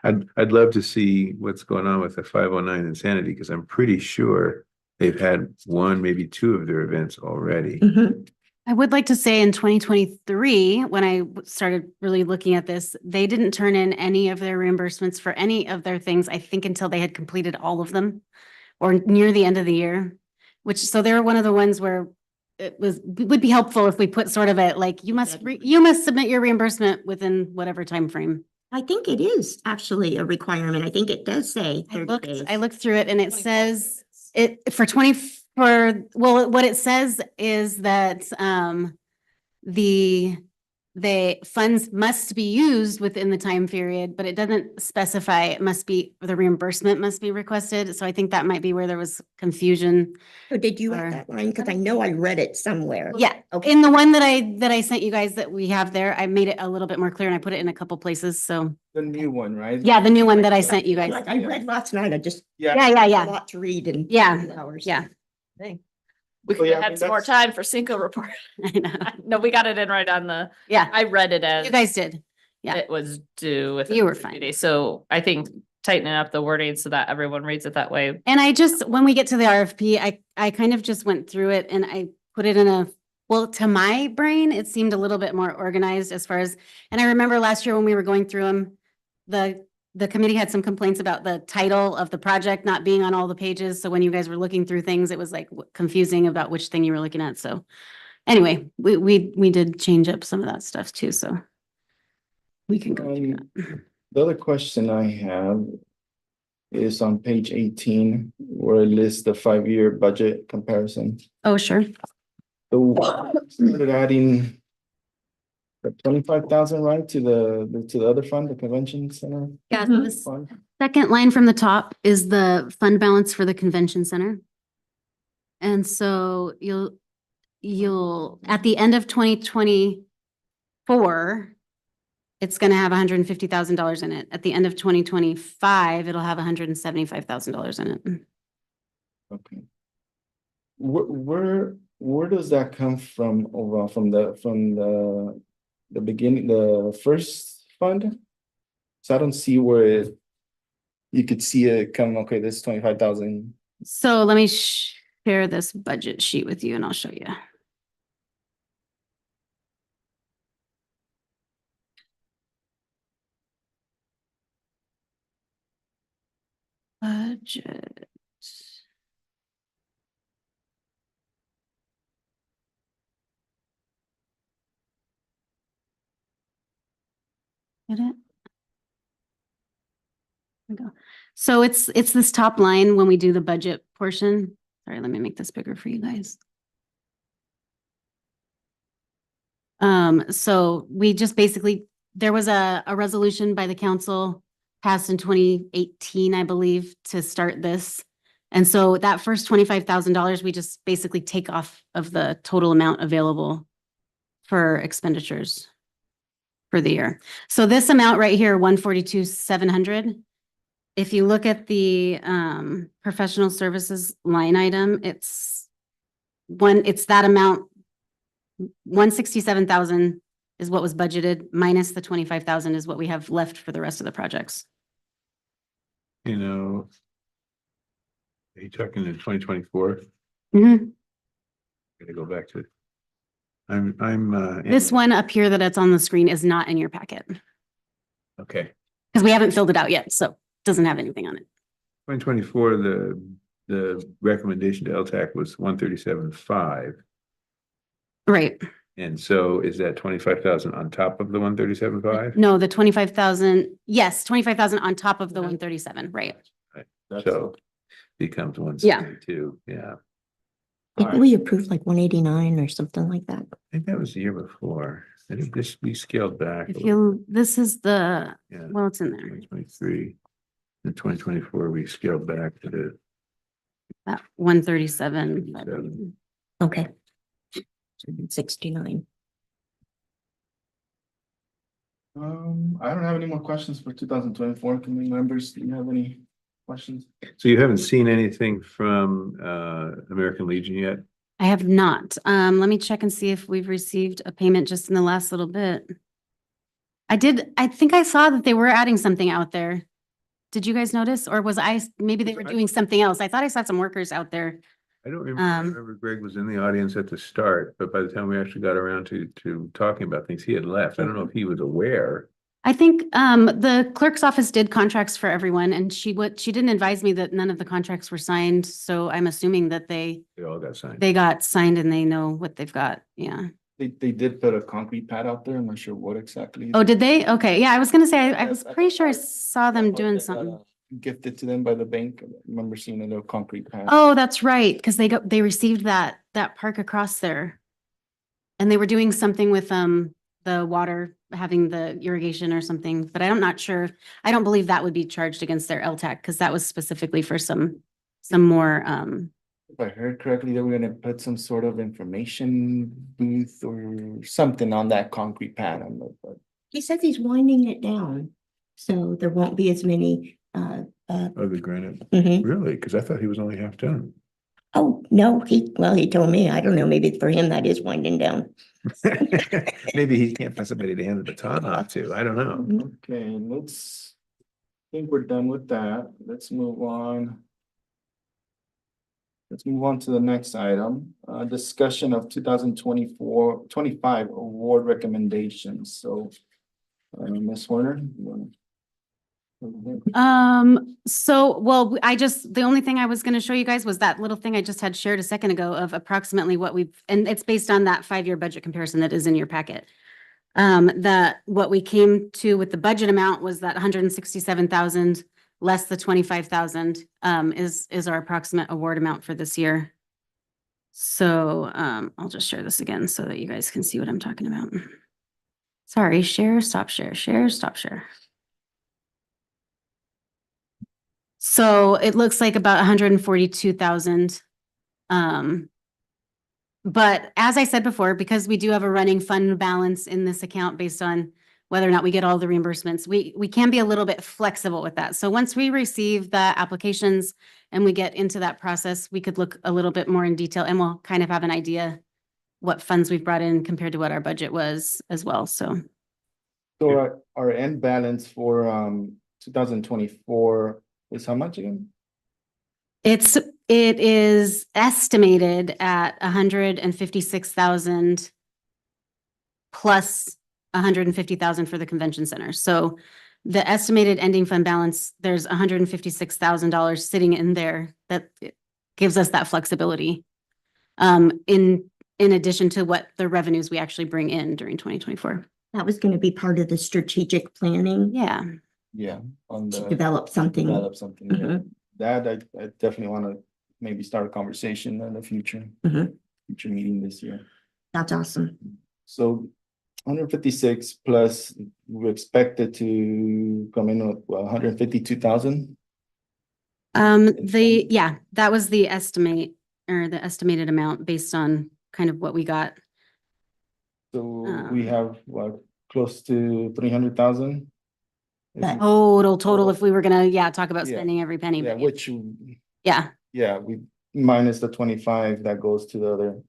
I'd love to see what's going on with the 509 Insanity, because I'm pretty sure they've had one, maybe two of their events already. Mhm. I would like to say in 2023, when I started really looking at this, they didn't turn in any of their reimbursements for any of their things, I think, until they had completed all of them or near the end of the year, so they were one of the ones where it would be helpful if we put sort of a, like, you must submit your reimbursement within whatever time frame. I think it is actually a requirement. I think it does say 30 days. I looked through it and it says what it says is that the funds must be used within the time period, but it doesn't specify the reimbursement must be requested. So I think that might be where there was confusion. So did you or- have that line? Because I know I read it somewhere. Yeah, Okay. in the one that I sent you guys that we have there, I made it a little bit more clear and I put it in a couple places. So The new one, right? yeah, the new one that I sent you guys. Like I read last night, I just, Yeah, a yeah. lot to read in Yeah. 2 hours. Yeah. We Oh, could yeah, have I had mean, some more that's- time for Cinco report. I know. No, we got it in right on the, Yeah, I read it as you guys did. Yeah. it was due within You were 60 fine. days. So I think tightening up the wording so that everyone reads it that way. And when we get to the RFP, I kind of just went through it and I put it to my brain, it seemed a little bit more organized and I remember last year when we were going through them, the committee had some complaints about the title of the project not being on all the pages. So when you guys were looking through things, it was like confusing about which thing you were looking at. So anyway, we did change up some of that stuff too, so we can go through that. The other question I have is on page 18, where it lists the 5-year budget comparison. Oh, sure. So started adding the 25,000, right, to the other fund, the convention center Yeah, Mhm. so this fund. second line from the top is the fund balance for the convention center. And so you'll, at the end of 2024, it's gonna have $150,000 in it. At the end of 2025, it'll have $175,000 in it. Okay. Where does that come from overall, from the beginning, the first fund? So I don't see where you could see it come, okay, this is 25,000. So let me share this budget sheet with you and I'll show you. Budget. Get it? There we go. So it's this top line when we do the budget portion. Sorry, let me make this bigger for you guys. So we just basically, there was a resolution by the council passed in 2018, I believe, to start this. And so that first $25,000, we just basically take off of the total amount available for expenditures for the year. So this amount right here, 142,700. If you look at the professional services line item, it's that amount. 167,000 is what was budgeted, minus the 25,000 is what we have left for the rest of the projects. You know, are you talking in 2024? Mhm. Gonna go back to. I'm, This one up here that it's on the screen is not in your packet okay. because we haven't filled it out yet, so it doesn't have anything on it. 2024, the recommendation to LTAC was 137.5. Right. And so is that 25,000 on top of the 137.5? No, the 25,000, yes, 25,000 on top of the 137, right? So becomes 162, yeah. Didn't we approve like 189 or something like that? I think that was the year before. I think this we scaled back. If you, this is the, Yeah, well, it's in there, 2023. In 2024, we scaled back to the, that 137. Okay. 69. I don't have any more questions for 2024. Committee members, do you have any questions? so you haven't seen anything from American Legion yet? I have not. Let me check and see if we've received a payment just in the last little bit. I think I saw that they were adding something out there. Did you guys notice? Or was maybe they were doing something else? I thought I saw some workers out there. I don't remember, I remember Greg was in the audience at the start, but by the time we actually got around to talking about things, he had left. I don't know if he was aware. I think the clerk's office did contracts for everyone and she didn't advise me that none of the contracts were signed. So I'm assuming that They all got signed. they got signed and they know what they've got. Yeah. They did put a concrete pad out there. I'm not sure what exactly. Oh, did they? Okay. Yeah, I was gonna say, I was I- pretty sure I I- saw them But doing they, something. Gifted to them by the bank. I remember seeing a little concrete pad. Oh, that's right, because they received that park across there. And they were doing something with the water, having the irrigation or something, but I'm not sure. I don't believe that would be charged against their LTAC because that was specifically for some more If I heard correctly, they were gonna put some sort of information booth or something on that concrete pad. But He says he's winding it down, so there won't be as many, Oh, the granite, mhm. really? Because I thought he was only half done. Oh, no, he told me, I don't know, maybe for him that is winding down. Maybe he can't find somebody to hand the baton off to. I don't know. okay, I think we're done with that. Let's move on. Let's move on to the next item, discussion of 2024-25 award recommendations. So, Ms. Warner, you wanna? Well, the only thing I was gonna show you guys was that little thing I just had shared a second ago of approximately what and it's based on that 5-year budget comparison that is in your packet. That what we came to with the budget amount was that 167,000 less the 25,000 is our approximate award amount for this year. So I'll just share this again so that you guys can see what I'm talking about. Sorry, share, stop share, share, stop share. So it looks like about 142,000. But as I said before, because we do have a running fund balance in this account based on whether or not we get all the reimbursements, we can be a little bit flexible with that. So once we receive the applications and we get into that process, we could look a little bit more in detail and we'll kind of have an idea what funds we've brought in compared to what our budget was as well. So Our end balance for 2024 is how much again? it is estimated at 156,000 plus 150,000 for the convention center. So the estimated ending fund balance, there's $156,000 sitting in there that gives us that flexibility. In addition to what the revenues we actually bring in during 2024. That was gonna be part of the strategic planning Yeah. Yeah, on to the develop something. develop something. Yeah. Mhm. That I definitely want to maybe start a conversation in the future, Mhm. future meeting this year. That's awesome. So 156 plus, we expected to come in with 152,000. That was the estimate or the estimated amount based on kind of what we got. So we have what, close to 300,000? That- Total, if we were gonna, talk about Yeah. spending every penny. Yeah, but which, Yeah, we minus the 25 that goes to the other.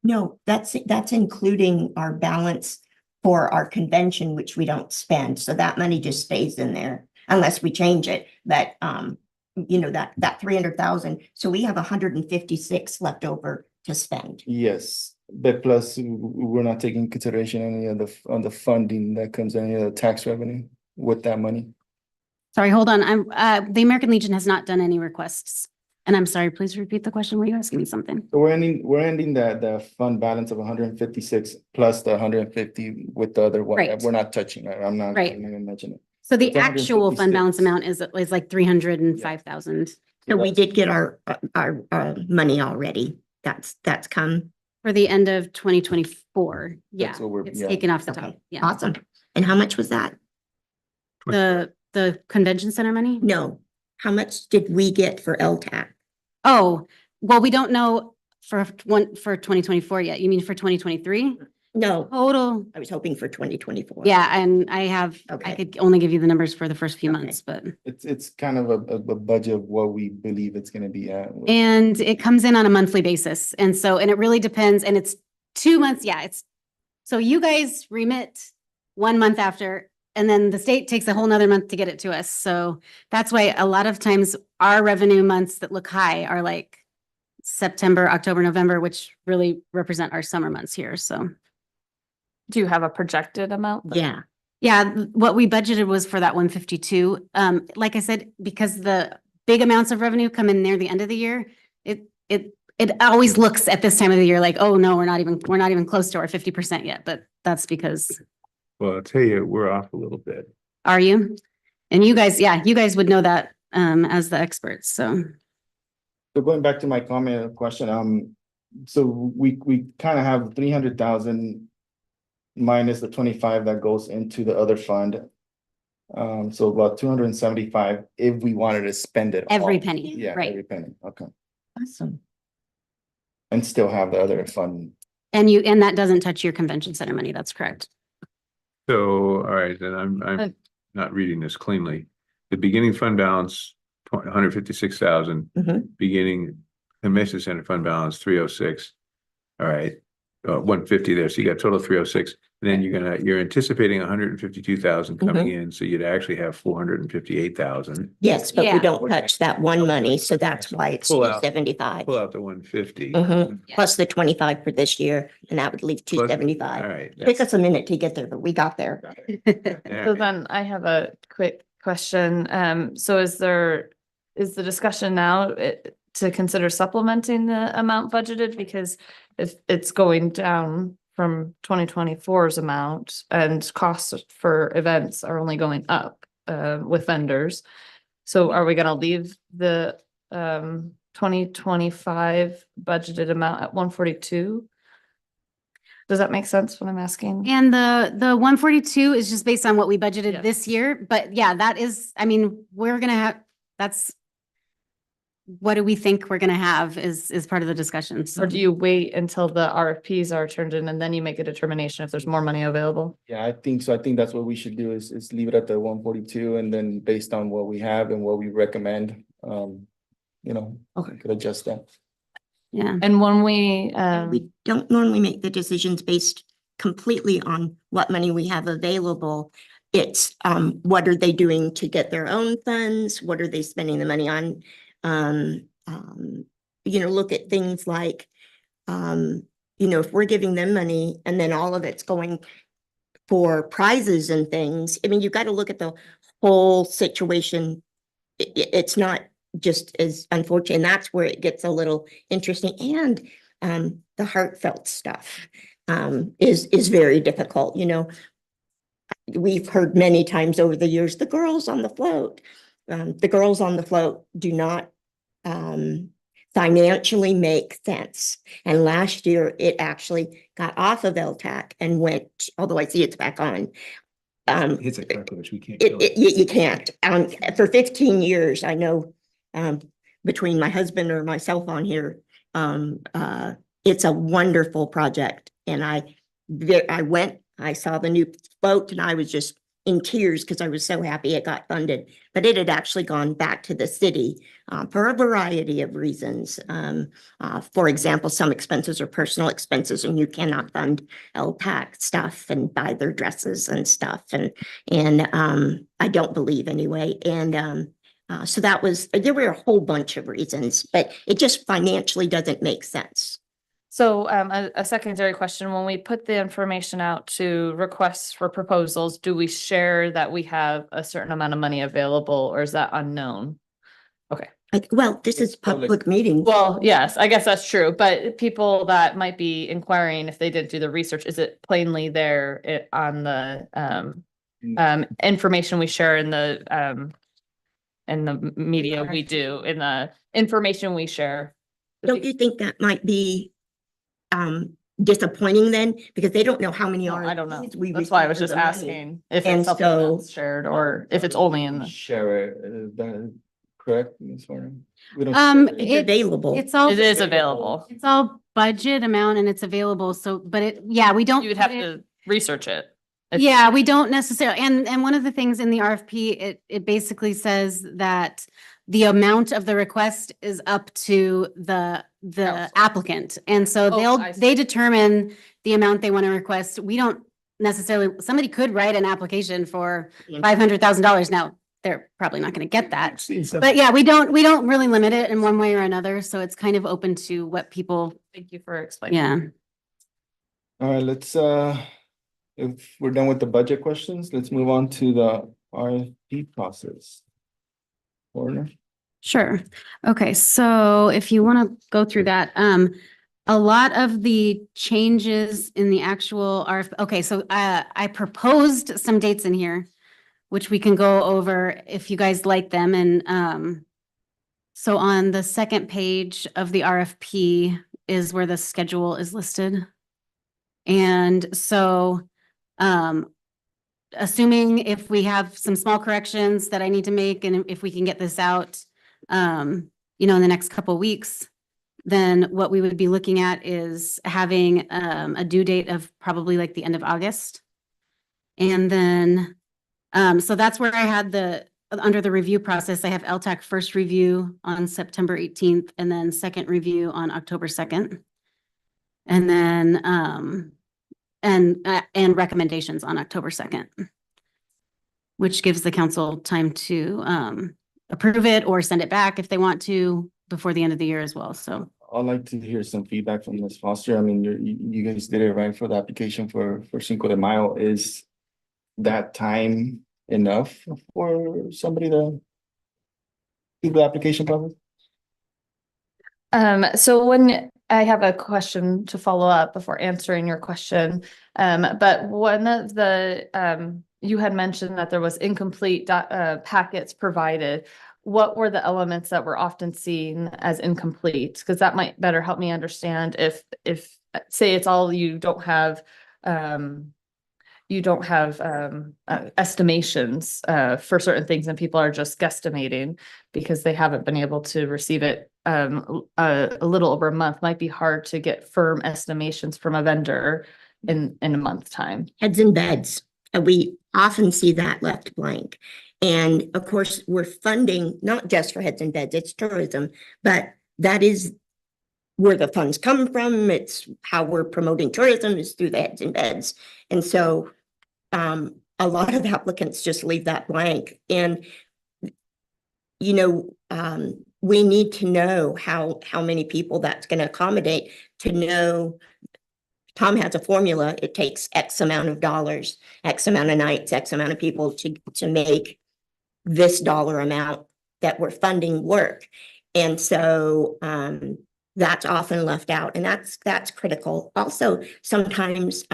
No, that's including our balance for our convention, which we don't spend. So that money just stays in there unless we change it. But, that 300,000. So we have 156 left over to spend. Yes, but plus we're not taking consideration any of the funding that comes in, any of the tax revenue with that money. sorry, hold on. The American Legion has not done any requests. And I'm sorry, please repeat the question. Were you asking me something? So we're ending the fund balance of 156 plus the 150 with the other one that Right. we're not touching, right? I'm not Right. gonna mention it. So the It's actual fund balance 156. amount is like 305,000. So we that's- did get our money already. That's come. For the end of 2024. Yeah, That's what we're- it's yeah. taken off the Okay. top. Yeah. Awesome. And how much was that? The convention center money? No, how much did we get for LTAC? Oh, well, we don't know for 2024 yet. You mean for 2023? No, Total. I was hoping for 2024. Yeah, and I Okay. could only give you the numbers for the first few Okay. months, but. It's kind of a budget of what we believe it's gonna be at. And it comes in on a monthly basis. And so, and it really depends, and it's 2 months, yeah, so you guys remit 1 month after, and then the state takes a whole nother month to get it to us. So that's why a lot of times our revenue months that look high are like September, October, November, which really represent our summer months here, so. Do you have a projected amount? Yeah, Yeah, what we budgeted was for that 152. Like I said, because the big amounts of revenue come in near the end of the year, it always looks at this time of the year like, oh, no, we're not even close to our 50% yet, but that's because, Well, I'll tell you, we're off a little bit. are you? And you guys, yeah, you guys would know that as the experts, so. So going back to my comment or question, so we kind of have 300,000 minus the 25 that goes into the other fund. So about 275 if we wanted to spend it. Every all. penny, Yeah, right. every penny, okay. awesome. And still have the other fund. And that doesn't touch your convention center money, that's correct. So, all right, then I'm Uh, not reading this cleanly. The beginning fund balance, 156,000, Mhm. beginning convention center fund balance, 306. All right, 150 there, so you got total 306. And then you're anticipating 152,000 coming in, so you'd actually have 458,000. Yes, but we Yeah. don't touch that one money, so that's why it's Pull out. 275. Pull out the 150. Yeah. Plus the 25 for this year, and that would leave Plus- 275. All right. Took us a minute to get there, but we got there. So then I have a quick question. So is the discussion now to consider supplementing the amount budgeted? Because if it's going down from 2024's amount and costs for events are only going up with vendors. So are we gonna leave the 2025 budgeted amount at 142? Does that make sense what I'm asking? And the 142 is just based on what we budgeted Yes. this year, but yeah, that is, I mean, we're gonna have, that's. What do we think we're gonna have is part of the discussion, so. Or do you wait until the RFPs are turned in and then you make a determination if there's more money available? Yeah, I think so. I think that's what we should do is leave it at the 142 and then based on what we have and what we recommend, Okay. could adjust that. Yeah, And when we, We don't normally make the decisions based completely on what money we have available. It's, what are they doing to get their own funds? What are they spending the money on? Look at things like, if we're giving them money and then all of it's going for prizes and things, I mean, you've got to look at the whole situation. It's not just as unfortunate, and that's where it gets a little interesting. And the heartfelt stuff is very difficult, We've heard many times over the years, the girls on the float. The girls on the float do not financially make sense. And last year, it actually got off of LTAC and went, although I see it's back on. It's a calculus, we can't kill it. You can't. For 15 years, I know, between my husband or myself on here, it's a wonderful project. And I went, I saw the new boat and I was just in tears because I was so happy it got funded. But it had actually gone back to the city for a variety of reasons. For example, some expenses are personal expenses and you cannot fund LTAC stuff and buy their dresses and stuff. And I don't believe anyway. And so there were a whole bunch of reasons, but it just financially doesn't make sense. so a secondary question, when we put the information out to requests for proposals, do we share that we have a certain amount of money available or is that unknown? Well, this is public meeting. Well, yes, I guess that's true, but people that might be inquiring if they didn't do the research, is it plainly there on the information we share in the media we do, in the information we share? Don't you think that might be disappointing then? Because they don't know how many No, are. I don't know. That's why I was just asking if And it's something so- that's shared or if it's only in the. Share it, is that correct, Ms. Warner? We don't Um, share it. It's available. It's all, It is available. it's all budget amount and it's available. So, but we don't. You would have put it- to research it. It's- Yeah, we don't necessarily, and one of the things in the RFP, it basically says that the amount of the request is up to the Council. applicant. And so Oh, I see. they determine the amount they want to request. We don't necessarily, somebody could write an application for $500,000. Now, they're probably not going to get that. But yeah, we don't really limit it in one way or another. So it's kind of open to what people, Thank you for explaining. yeah. All right, let's, if we're done with the budget questions, let's move on to the RFP process. Warner? Sure. Okay, so if you want to go through that, a lot of the changes in the actual okay, so I proposed some dates in here, which we can go over if you guys like them. And so on the second page of the RFP is where the schedule is listed. And so assuming if we have some small corrections that I need to make, and if we can get this out, in the next couple weeks, then what we would be looking at is having, a due date of probably like the end of August. And then, so that's where I had under the review process, I have LTAC first review on September 18th and then second review on October 2nd. And then, and recommendations on October 2nd, which gives the council time to approve it or send it back if they want to before the end of the year as well. So I'd like to hear some feedback from Ms. Foster. I mean, you guys did it right for the application for Cinco de Mayo. Is that time enough for somebody to do the application process? So when I have a question to follow up before answering your question, but one of the, you had mentioned that there was incomplete packets provided. What were the elements that were often seen as incomplete? Because that might better help me understand if say it's all you don't have estimations for certain things and people are just guesstimating because they haven't been able to receive it a little over a month. Might be hard to get firm estimations from a vendor in a month's time. Heads in beds. And we often see that left blank. And of course, we're funding not just for heads in beds, it's tourism, but that is where the funds come from. It's how we're promoting tourism is through the heads in beds. And so a lot of applicants just leave that blank. And we need to know how many people that's going to accommodate to know. Tom has a formula. It takes X amount of dollars, X amount of nights, X amount of people to make this dollar amount that we're funding work. And so that's often left out, and that's critical. Also, sometimes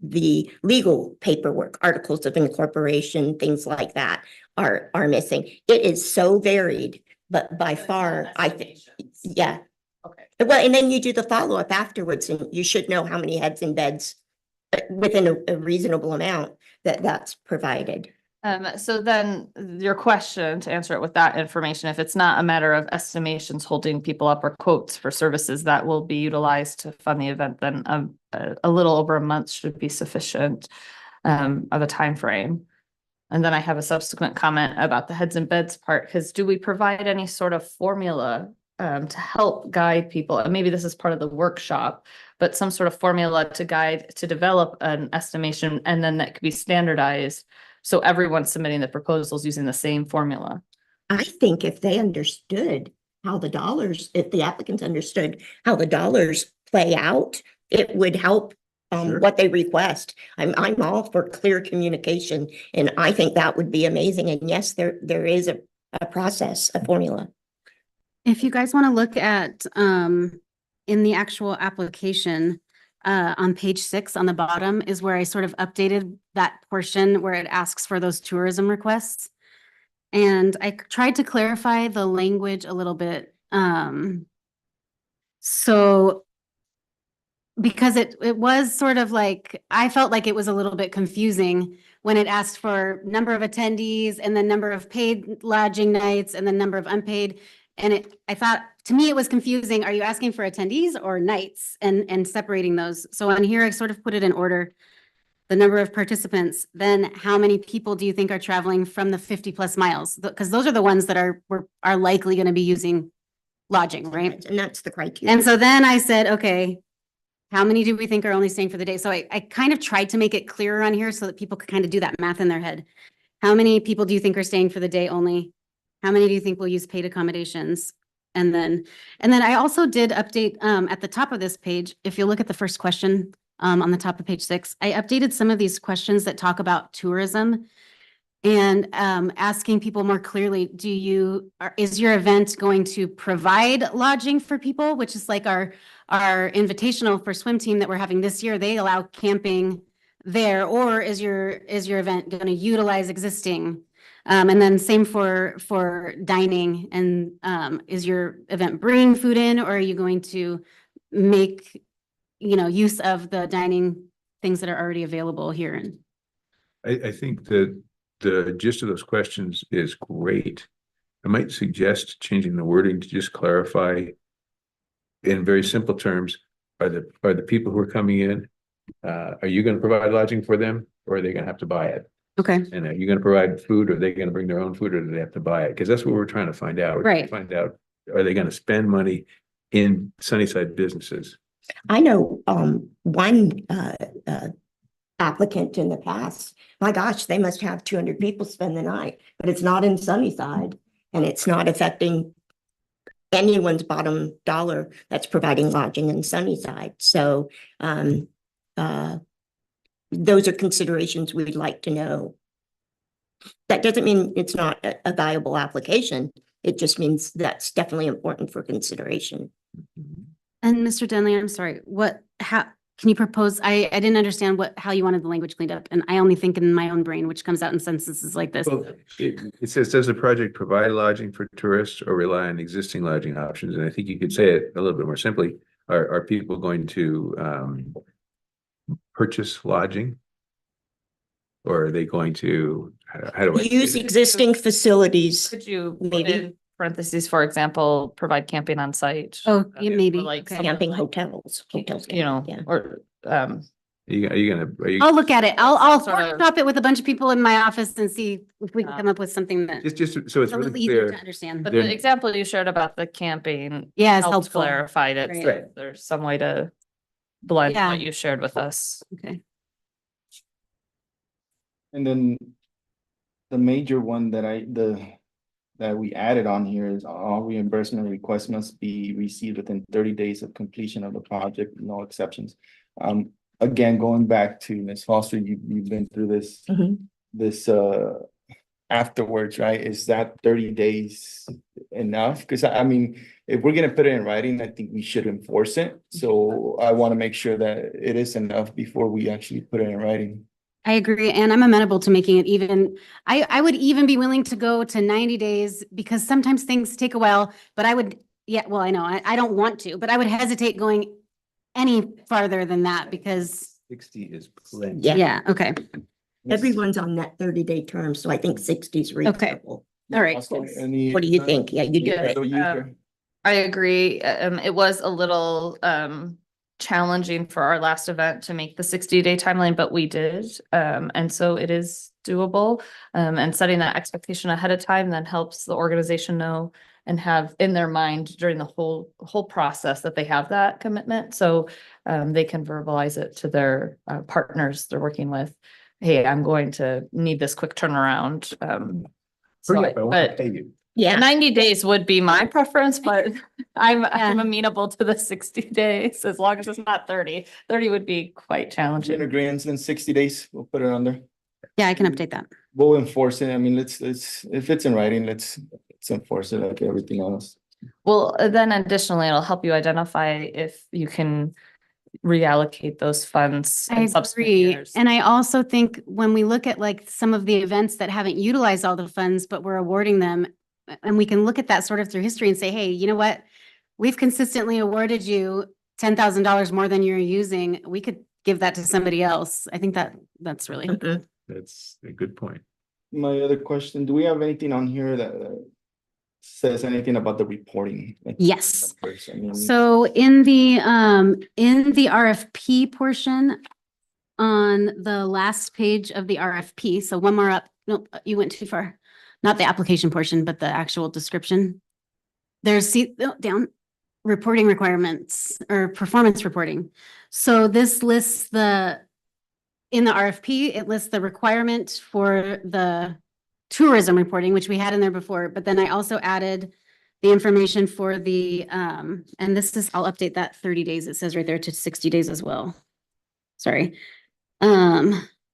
the legal paperwork, articles of incorporation, things like that are missing. It is so varied, but by far, I think, yeah. Okay. Well, and then you do the follow-up afterwards, and you should know how many heads in beds within a reasonable amount that's provided. So then your question, to answer it with that information, if it's not a matter of estimations holding people up or quotes for services that will be utilized to fund the event, then a little over a month should be sufficient of a time frame. And then I have a subsequent comment about the heads and beds part, because do we provide any sort of formula to help guide people? And maybe this is part of the workshop, but some sort of formula to develop an estimation, and then that could be standardized. So everyone's submitting the proposals using the same formula. I think if they understood if the applicants understood how the dollars play out, it would help Sure. what they request. I'm all for clear communication, and I think that would be amazing. And yes, there is a process, a formula. If you guys want to look at, in the actual application, on page 6 on the bottom is where I sort of updated that portion where it asks for those tourism requests. And I tried to clarify the language a little bit. So because it was sort of like, I felt like it was a little bit confusing when it asked for number of attendees and then number of paid lodging nights and then number of unpaid. And I thought, to me, it was confusing. Are you asking for attendees or nights and separating those? So on here, I sort of put it in order. The number of participants, then how many people do you think are traveling from the 50+ miles? Because those are the ones that are likely going to be using lodging, right? And that's the criteria. And so then I said, okay, how many do we think are only staying for the day? So I kind of tried to make it clearer on here so that people could kind of do that math in their head. How many people do you think are staying for the day only? How many do you think will use paid accommodations? And then I also did update at the top of this page, if you look at the first question on the top of page 6, I updated some of these questions that talk about tourism and asking people more clearly, is your event going to provide lodging for people, which is like our invitational for swim team that we're having this year, they allow camping there, or is your event going to utilize existing? And then same for dining, and is your event bringing food in, or are you going to make, use of the dining things that are already available here? I think that the gist of those questions is great. I might suggest changing the wording to just clarify in very simple terms, are the people who are coming in, are you going to provide lodging for them, or are they going to have to buy it? Okay. And are you going to provide food, or are they going to bring their own food, or do they have to buy it? Because that's what we're trying to find out. We're trying to Right. find out, are they going to spend money in Sunnyside businesses? I know one applicant in the past, my gosh, they must have 200 people spend the night, but it's not in Sunnyside, and it's not affecting anyone's bottom dollar that's providing lodging in Sunnyside. So those are considerations we'd like to know. That doesn't mean it's not a viable application. It just means that's definitely important for consideration. And Mr. Denley, I'm sorry, how can you propose? I didn't understand how you wanted the language cleaned up, and I only think in my own brain, which comes out in sentences like this. Well, it says, does the project provide lodging for tourists or rely on existing lodging options? And I think you could say it a little bit more simply. Are people going to purchase lodging? Or are they going to, how do I say Use this? existing facilities. Could you put Maybe. in parentheses, for example, provide camping on site? Oh, yeah, maybe. Or like Okay. something Camping like, hotels, yeah. or, Are you I'll look at it. I'll Sort of- workshop it with a bunch of people in my office and see if we can come up with something that just so is it's a really little easier clear. to understand. but Then- the example you shared about the camping Yeah, it's helped helpful. clarify it. Right. So there's some way to blend Yeah. what you shared with us. Okay. And then the major one that we added on here is all reimbursement requests must be received within 30 days of completion of the project, no exceptions. Again, going back to Ms. Foster, you've been through this, Mhm. this afterwards, right? Is that 30 days enough? Because I mean, if we're gonna put it in writing, I think we should enforce it. So I want to make sure that it is enough before we actually put it in writing. I agree, and I'm amenable to making it even, I would even be willing to go to 90 days because sometimes things take a while, but I would, yeah, well, I know, I don't want to, but I would hesitate going any farther than that because, 60 is plenty. Yeah. yeah, okay, Everyone's on that 30-day term, so I think 60 is reasonable. all right. Also, any- What do you think? Yeah, you do Yeah, it. Other user? I agree. It was a little challenging for our last event to make the 60-day timeline, but we did. And so it is doable. And setting that expectation ahead of time then helps the organization know and have in their mind during the whole process that they have that commitment. So they can verbalize it to their partners they're working with. Hey, I'm going to need this quick turnaround. Hurry up, I want to But pay you. Yeah, 90 days would be my preference, but I'm Yeah. amenable to the 60 days as long as it's not 30. 30 would be quite In challenging. agreement, in 60 days, we'll put it under. Yeah, I can update that. We'll enforce it. I mean, let's, if it's in writing, let's enforce it like everything else. Well, then additionally, it'll help you identify if you can reallocate those funds I in subsequent agree. years. And I also think when we look at like some of the events that haven't utilized all the funds, but we're awarding them, and we can look at that sort of through history and say, hey, you know what? We've consistently awarded you $10,000 more than you're using, we could give that to somebody else. I think that's really, Mhm. That's a good point. My other question, do we have anything on here that says anything about the reporting? Like yes. numbers? I mean, So in the RFP portion on the last page of the RFP, so one more up, nope, you went too far. Not the application portion, but the actual description. There's down reporting requirements or performance reporting. So this lists in the RFP, it lists the requirement for the tourism reporting, which we had in there before, but then I also added the information for the, and this is, I'll update that 30 days. It says right there to 60 days as well. Sorry.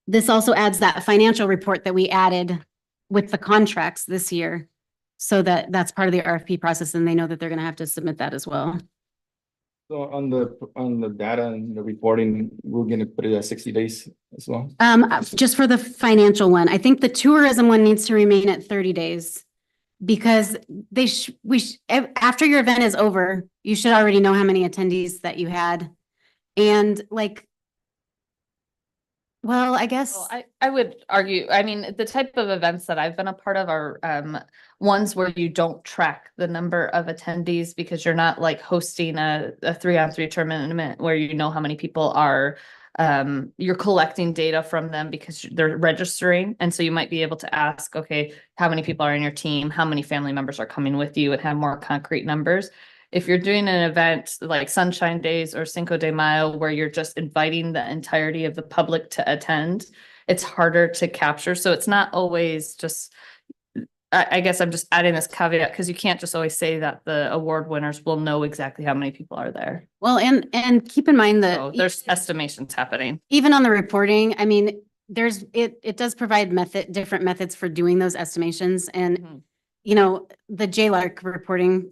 This also adds that financial report that we added with the contracts this year. So that's part of the RFP process and they know that they're going to have to submit that as well. So on the data and the reporting, we're gonna put it at 60 days as well. Just for the financial one, I think the tourism one needs to remain at 30 days. Because after your event is over, you should already know how many attendees that you had. And like, well, I guess, Well, I would argue, I mean, the type of events that I've been a part of are ones where you don't track the number of attendees because you're not like hosting a 3-on-3 tournament where you know how many people are. You're collecting data from them because they're registering. And so you might be able to ask, okay, how many people are in your team? How many family members are coming with you and have more concrete numbers? If you're doing an event like Sunshine Days or Cinco de Mayo, where you're just inviting the entirety of the public to attend, it's harder to capture. So it's not always just, I guess I'm just adding this caveat because you can't just always say that the award winners will know exactly how many people are there. well, and keep in mind that So there's estimations happening. even on the reporting, I mean, it does provide different methods for doing those estimations. And, Mhm. you know, the JLARC reporting,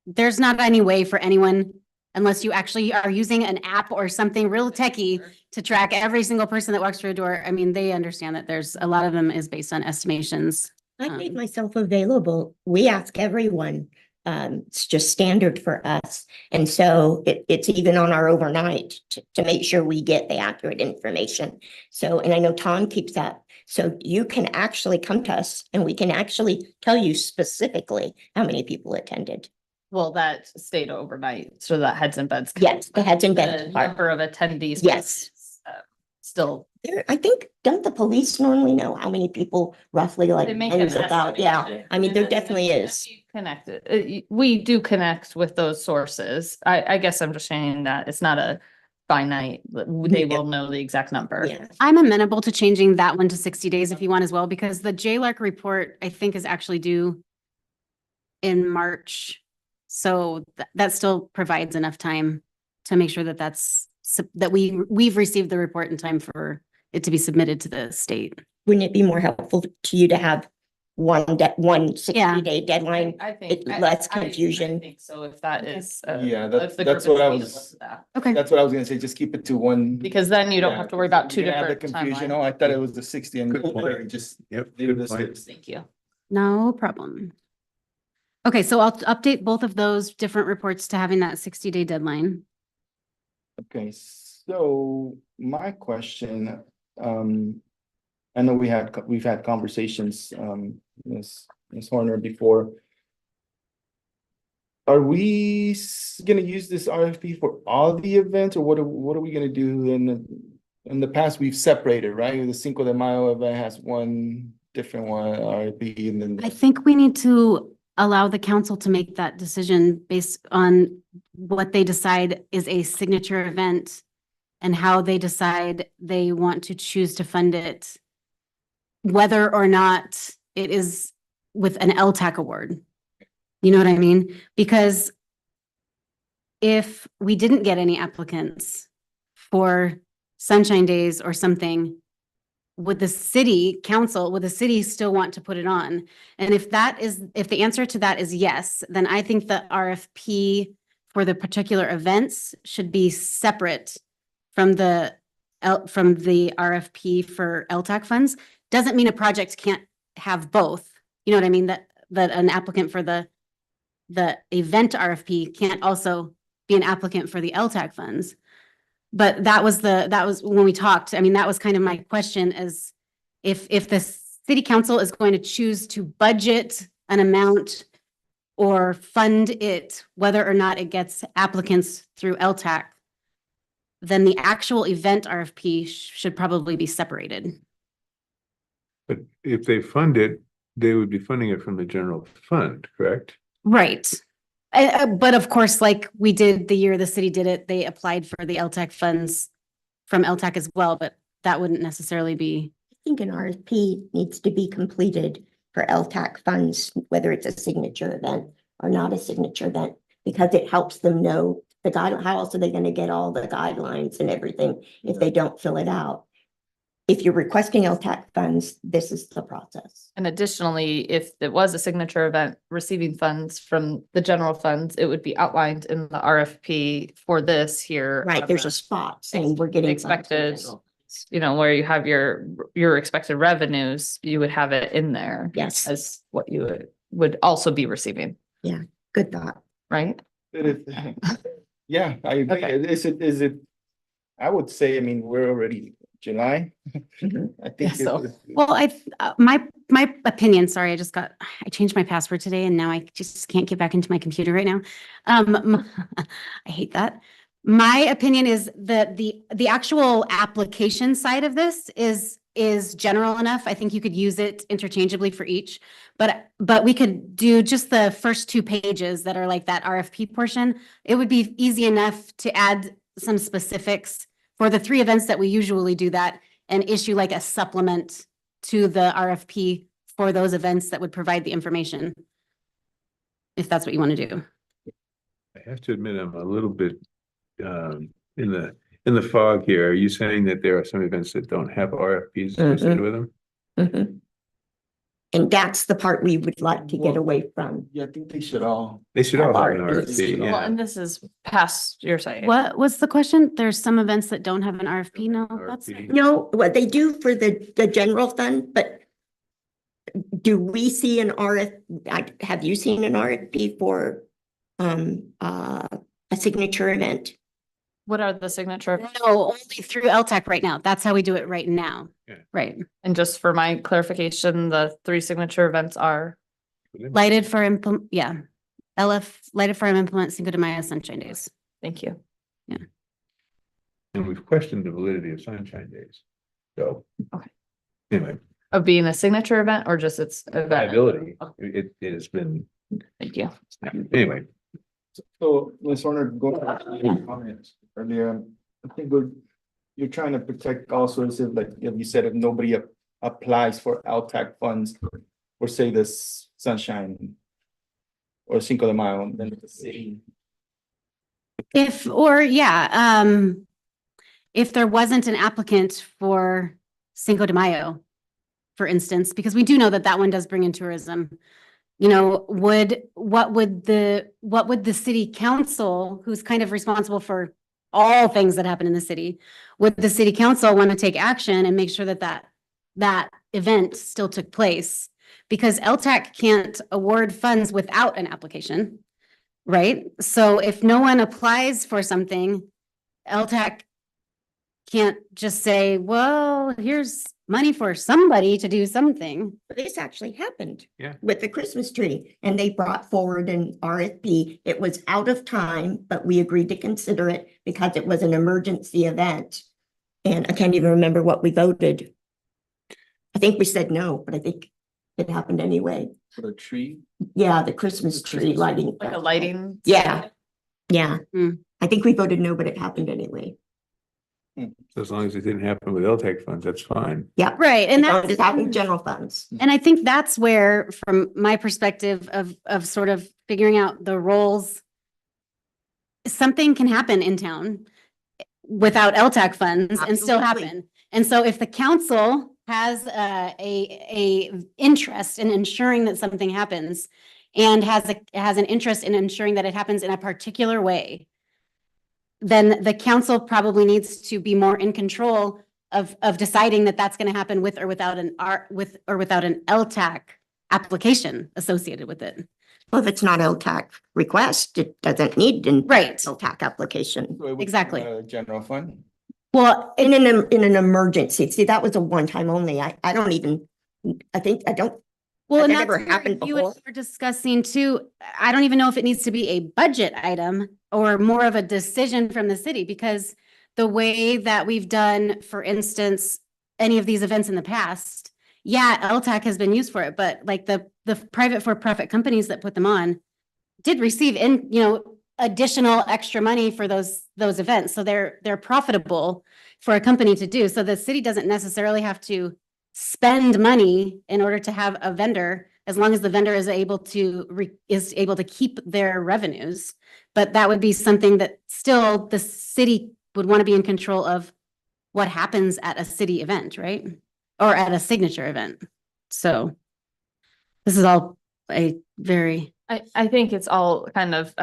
there's not any way for anyone, unless you actually are using an app or something real techie to track every single person that walks through a door. I mean, they understand that there's a lot of them is based on estimations. I made myself available. We ask everyone. It's just standard for us. And so it's even on our overnight to make sure we get the accurate information. So, and I know Tom keeps that. So you can actually come to us and we can actually tell you specifically how many people attended. Well, that stayed overnight, so that heads and beds. Yes, the heads and The beds part. number of attendees. Yes. is, Still. I think, don't the police normally know how many people roughly like? They make hangs an about? Yeah, estimation. I mean, there And definitely then is. you connect it. We do connect with those sources. I guess I'm just saying that it's not a finite, they will know the exact number. Yeah. I'm amenable to changing that one to 60 days if you want as well, because the JLARC report, I think, is actually due in March. So that still provides enough time to make sure that that we've received the report in time for it to be submitted to the state. Wouldn't it be more helpful to you to have one Yeah. 60-day deadline? I think. Less I confusion. think so, if that Okay. is. Yeah, if the that's group what I is was- amenable to that. Okay. That's what I was gonna say, just keep it to one. Because then you don't Yeah, have to worry about two you're gonna have different the confusion. timelines. Oh, I thought it was the 60 and Good point. just Yep. leave it good as point. is. Thank you. No problem. Okay, so I'll update both of those different reports to having that 60-day deadline. Okay, so my question, I know we've had conversations, Ms. Horner before. Are we gonna use this RFP for all the events, or what are we gonna do? In the past, we've separated, right? The Cinco de Mayo event has one different one, RFP, and then. I think we need to allow the council to make that decision based on what they decide is a signature event and how they decide they want to choose to fund it, whether or not it is with an LTAC award. You know what I mean? Because if we didn't get any applicants for Sunshine Days or something, would the city council, would the city still want to put it on? And if the answer to that is yes, then I think the RFP for the particular events should be separate from the RFP for LTAC funds. Doesn't mean a project can't have both. You know what I mean? That an applicant for the event RFP can't also be an applicant for the LTAC funds. But that was when we talked, I mean, that was kind of my question is if the city council is going to choose to budget an amount or fund it, whether or not it gets applicants through LTAC, then the actual event RFP should probably be separated. But if they fund it, they would be funding it from the general fund, correct? Right. But of course, like we did the year the city did it, they applied for the LTAC funds from LTAC as well, but that wouldn't necessarily be. I think an RFP needs to be completed for LTAC funds, whether it's a signature event or not a signature event, because it helps them know the guide, how else are they going to get all the guidelines and everything if they don't fill it out? If you're requesting LTAC funds, this is the process. And additionally, if it was a signature event receiving funds from the general funds, it would be outlined in the RFP for this here. Right, there's a spot saying we're getting funds from expected, general. you know, where you have your expected revenues, you would have it in there Yes, as what you would also be receiving, good thought. right? Yeah, I agree. Okay. Is it, I would say, I mean, we're already July. Mhm. I think. Yeah, so- Well, my opinion, sorry, I changed my password today and now I just can't get back into my computer right now. I hate that. My opinion is that the actual application side of this is general enough. I think you could use it interchangeably for each, but we could do just the first 2 pages that are like that RFP portion. It would be easy enough to add some specifics for the 3 events that we usually do that and issue like a supplement to the RFP for those events that would provide the information. If that's what you want to do. I have to admit, I'm a little bit in the fog here. Are you saying that there are some events that don't have RFPs associated with them? Mhm. And that's the part we would like to get Well, away from. Yeah, I think they should all. They should all have an RFPs. RFP, Well, yeah. and this is past your site. What was the question? There's some events that don't have an RFP. No, that's. RFP. No, what they do for the general fund, but do we see an have you seen an RFP for a signature event? What are the signature? No, only through LTAC right now. That's how we do it right now. Yeah. Right. And just for my clarification, the 3 signature events are, Lighted for LF, Lighted Fire Implement Cinco de Mayo Sunshine Days. thank you. And we've questioned the validity of Sunshine Days. So. Okay. Anyway, Of being a signature event or just its event? liability, Okay, it has been, thank you. anyway, So, Ms. Horner, going back to your comments earlier, I think you're trying to protect also, is it like, you said, if nobody applies for LTAC funds, or say this Sunshine or Cinco de Mayo, then the city. If there wasn't an applicant for Cinco de Mayo, for instance, because we do know that one does bring in tourism. You know, what would the city council, who's kind of responsible for all things that happen in the city, would the city council want to take action and make sure that event still took place? Because LTAC can't award funds without an application, right? So if no one applies for something, LTAC can't just say, well, here's money for somebody to do something. This actually happened. Yeah. With the Christmas tree, and they brought forward an RFP. It was out of time, but we agreed to consider it because it was an emergency event. And I can't even remember what we voted. I think we said no, but I think it happened anyway. For a tree. Yeah, the Christmas The tree Christmas lighting. Like a festival. lighting? Yeah. Yeah. Hmm. I think we voted no, but it happened anyway. as long as it didn't happen with LTAC funds, that's fine. Yeah. Right, and It that's. happened general funds. And I think that's where, from my perspective of sort of figuring out the roles, something can happen in town without LTAC funds and still Absolutely. happen. And so if the council has a interest in ensuring that something happens and has an interest in ensuring that it happens in a particular way, then the council probably needs to be more in control of deciding that that's going to happen with or without an LTAC application associated with it. Well, if it's not LTAC request, it doesn't need an Right. LTAC application. So it would come Exactly. out of the General fund? Well, In an emergency, see, that was a one-time only. I don't even, I think, I don't, well, Has and that that's ever where happened you and before? I were discussing too. I don't even know if it needs to be a budget item or more of a decision from the city, because the way that we've done, for instance, any of these events in the past, yeah, LTAC has been used for it, but like the private for-profit companies that put them on did receive additional extra money for those events. So they're profitable for a company to do. So the city doesn't necessarily have to spend money in order to have a vendor, as long as the vendor is able to keep their revenues. But that would be something that still the city would want to be in control of what happens at a city event, right? Or at a signature event. So this is all a very, I think it's all kind of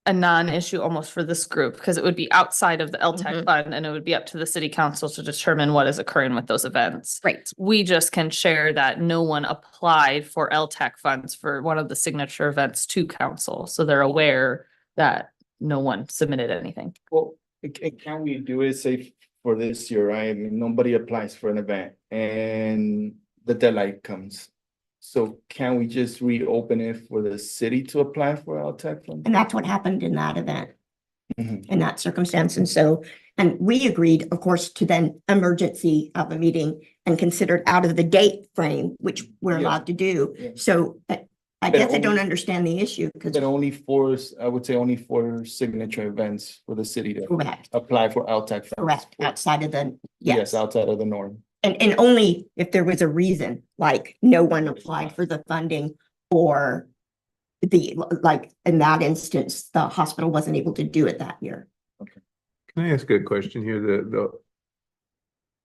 a non-issue almost for this group, because it would be outside of the LTAC Mhm. fund, and it would be up to the city council to determine what is occurring with those events. right. We just can share that no one applied for LTAC funds for one of the signature events to council, so they're aware that no one submitted anything. Well, can we do it, say, for this year, right? I mean, nobody applies for an event and the deadline comes. So can we just reopen it for the city to apply for LTAC funds? and that's what happened in that event, Mhm. in that circumstance. And so, and we agreed, of course, to then emergency of a meeting and considered out of the date frame, which we're Yeah. allowed to do. Yeah. So I But guess I don't only- understand the issue because But only four, I would say only 4 signature events for the city to correct, apply for LTAC funds. correct, outside of the, Yes, yes. outside of the norm. And only if there was a reason, like no one applied for the funding or like in that instance, the hospital wasn't able to do it that year. Can I ask a question here?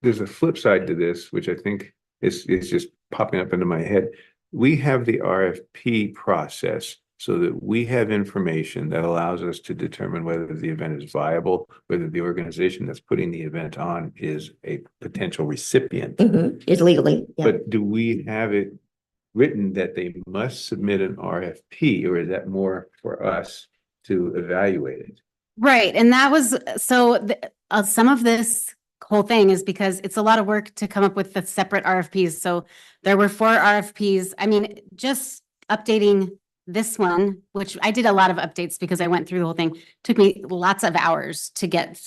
There's a flip side to this, which I think is just popping up into my head. We have the RFP process so that we have information that allows us to determine whether the event is viable, whether the organization that's putting the event on is a potential recipient. Is legally, yeah. But do we have it written that they must submit an RFP, or is that more for us to evaluate it? Right, and that was, so some of this whole thing is because it's a lot of work to come up with the separate RFPs. So there were 4 RFPs. I mean, just updating this one, which I did a lot of updates because I went through the whole thing, took me lots of hours to get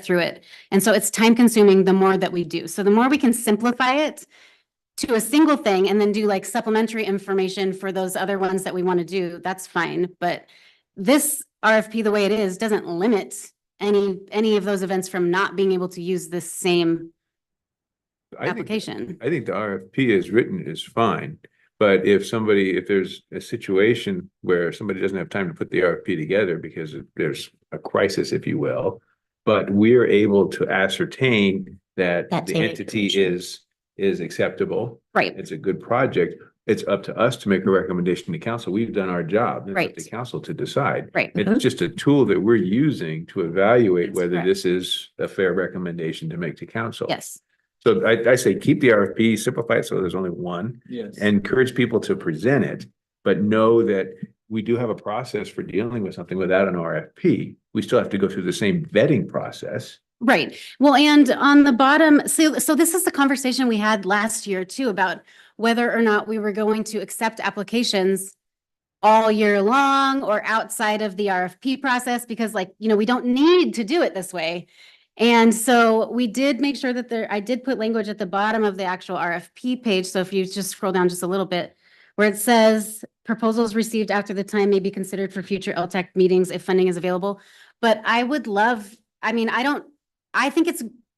through it. And so it's time consuming the more that we do. So the more we can simplify it to a single thing and then do like supplementary information for those other ones that we want to do, that's fine. But this RFP, the way it is, doesn't limit any of those events from not being able to use this same application. I think the RFP as written is fine, but if there's a situation where somebody doesn't have time to put the RFP together because there's a crisis, if you will, but we're able to ascertain that That the same entity information. is acceptable, Right, it's a good project, it's up to us to make a recommendation to council. We've done our job. It's up Right. to council to decide. right. It's just a tool that we're using to evaluate That's whether correct. this is a fair recommendation to make to council. Yes, So I say keep the RFP, simplify it so there's only one, Yes. and encourage people to present it, but know that we do have a process for dealing with something without an RFP. We still have to go through the same vetting process. right. Well, and on the bottom, so this is the conversation we had last year too about whether or not we were going to accept applications all year long or outside of the RFP process, because we don't need to do it this way. And so we did make sure that I did put language at the bottom of the actual RFP page. So if you just scroll down just a little bit, where it says proposals received after the time may be considered for future LTAC meetings if funding is available. But I would love, I think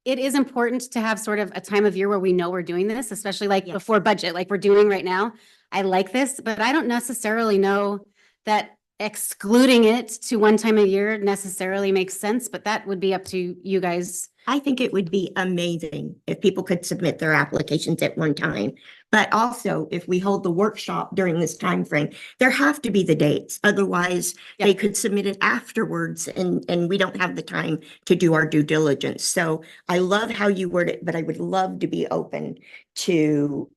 it is important to have sort of a time of year where we know we're doing this, especially Yes. before budget, like we're doing right now. I like this, but I don't necessarily know that excluding it to one time a year necessarily makes sense, but that would be up to you guys. I think it would be amazing if people could submit their applications at one time. But also, if we hold the workshop during this time frame, there have to be the dates. Otherwise, Yeah. they could submit it afterwards and we don't have the time to do our due diligence. So I love how you word it, but I would love to be open to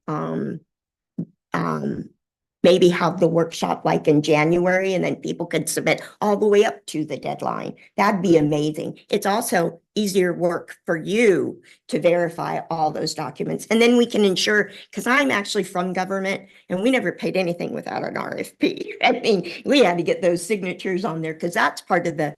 maybe have the workshop like in January and then people could submit all the way up to the deadline. That'd be amazing. It's also easier work for you to verify all those documents. And then we can ensure, because I'm actually from government and we never paid anything without an RFP. I mean, we had to get those signatures on there because that's part of the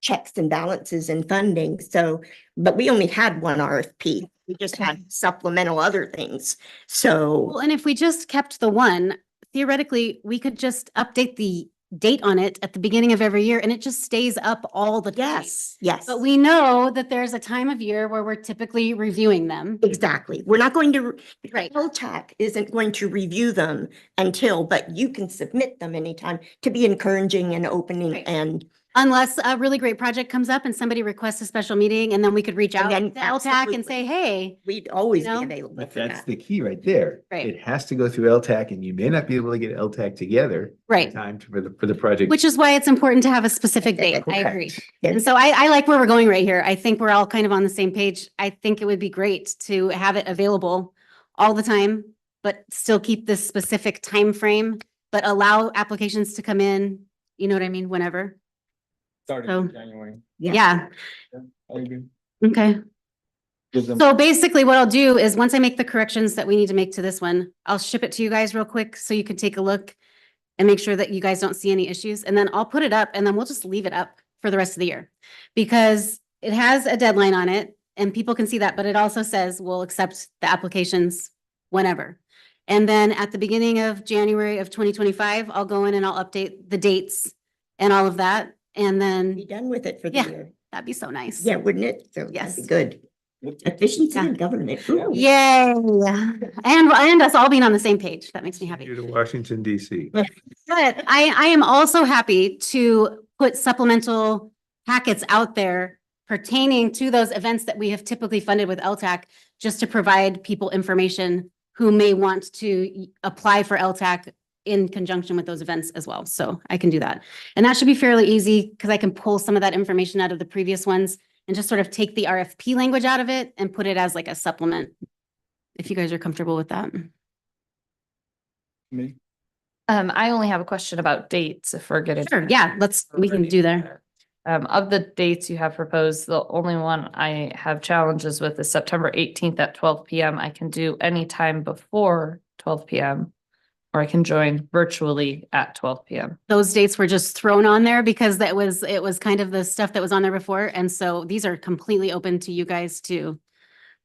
checks and balances and funding. So, but we only had one RFP. We just had supplemental other things. So. Well, and if we just kept the one, theoretically, we could just update the date on it at the beginning of every year and it just stays up all the time. Yes, yes. But we know that there's a time of year where we're typically reviewing them. Exactly. We're not going to, Right. LTAC isn't going to review them until, but you can submit them anytime to be encouraging and opening Right. and. Unless a really great project comes up and somebody requests a special meeting and then we could reach out then to LTAC and absolutely. say, hey, We'd always be You know? available But for that's that. the key right there. Right. It has to go through LTAC and you may not be able to get LTAC together. in right. Time for the project. Which is why it's important to have a specific date. I agree. Correct. And so I like where we're going right here. I think we're all kind of on the same page. I think it would be great to have it available all the time, but still keep this specific time frame, but allow applications to come in, you know what I mean, whenever. Started So- in January. Yeah, I agree. okay. Gives them- So basically what I'll do is once I make the corrections that we need to make to this one, I'll ship it to you guys real quick so you can take a look and make sure that you guys don't see any issues. And then I'll put it up and then we'll just leave it up for the rest of the year. Because it has a deadline on it and people can see that, but it also says we'll accept the applications whenever. And then at the beginning of January of 2025, I'll go in and I'll update the dates and all of that. And Be then done with it for the Yeah. year. that'd be so nice. Yeah, wouldn't it? So that'd Yes. be good. Efficiency in government. Ooh. Yay. And us all being on the same page. That makes me happy. You to Washington DC. But I am also happy to put supplemental packets out there pertaining to those events that we have typically funded with LTAC, just to provide people information who may want to apply for LTAC in conjunction with those events as well. So I can do that. And that should be fairly easy because I can pull some of that information out of the previous ones and just sort of take the RFP language out of it and put it as like a supplement. If you guys are comfortable with that. Me? I only have a question about dates if we're getting. Sure, yeah, we can do there. Of the dates you have proposed, the only one I have challenges with is September 18th at 12 PM. I can do any time before 12 PM. Or I can join virtually at 12 PM. Those dates were just thrown on there because it was kind of the stuff that was on there before. And so these are completely open to you guys to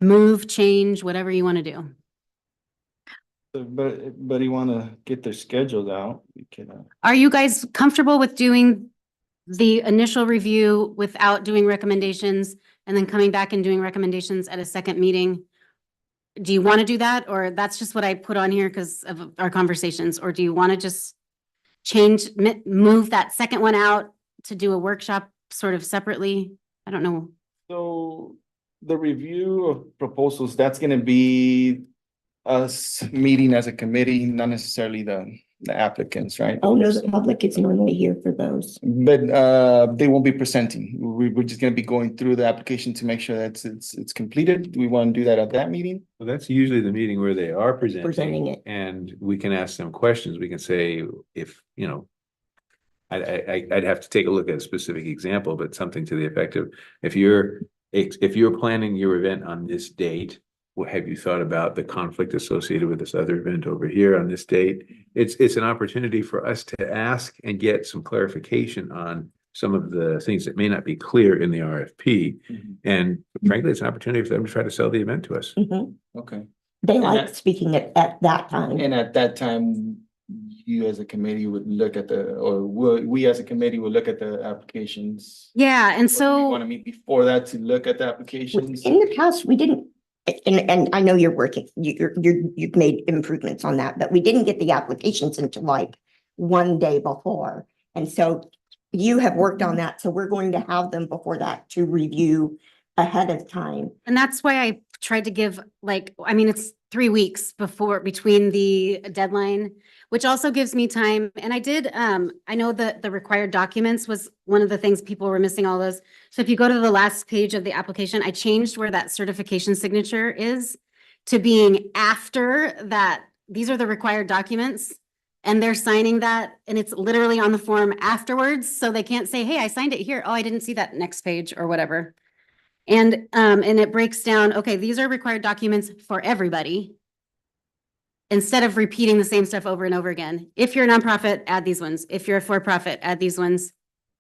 move, change, whatever you want to do. But you wanna get their schedules out, we can, Are you guys comfortable with doing the initial review without doing recommendations and then coming back and doing recommendations at a second meeting? Do you want to do that? Or that's just what I put on here because of our conversations? Or do you want to just move that second one out to do a workshop sort of separately? I don't know. so the review of proposals, that's gonna be us meeting as a committee, not necessarily the applicants, right? Oh, no, the public is normally here for those. But they won't be presenting. We're just gonna be going through the application to make sure that it's completed. Do we want to do that at that meeting? Well, that's usually the meeting where they are Presenting presenting it. and we can ask them questions. We can say if, you know, I'd have to take a look at a specific example, but something to the effect of, if you're planning your event on this date, what have you thought about the conflict associated with this other event over here on this date? It's an opportunity for us to ask and get some clarification on some of the things that may not be clear in the RFP. And frankly, it's an opportunity for them to try to sell the event to us. Mhm. Okay. They And like that- speaking at that time. And at that time, you as a committee would look at we as a committee would look at the applications. Yeah, and Want so to meet before that to look at the applications? In the past, we didn't, and I know you're working, you've made improvements on that, but we didn't get the applications until like one day before. And so you have worked on that, so we're going to have them before that to review ahead of time. and that's why I tried to give it's 3 weeks between the deadline, which also gives me time. And I did, I know that the required documents was one of the things people were missing all those. So if you go to the last page of the application, I changed where that certification signature is to being after that these are the required documents. And they're signing that and it's literally on the form afterwards. So they can't say, hey, I signed it here. Oh, I didn't see that next page or whatever. And it breaks down, okay, these are required documents for everybody. Instead of repeating the same stuff over and over again. If you're a nonprofit, add these ones. If you're a for-profit, add these ones.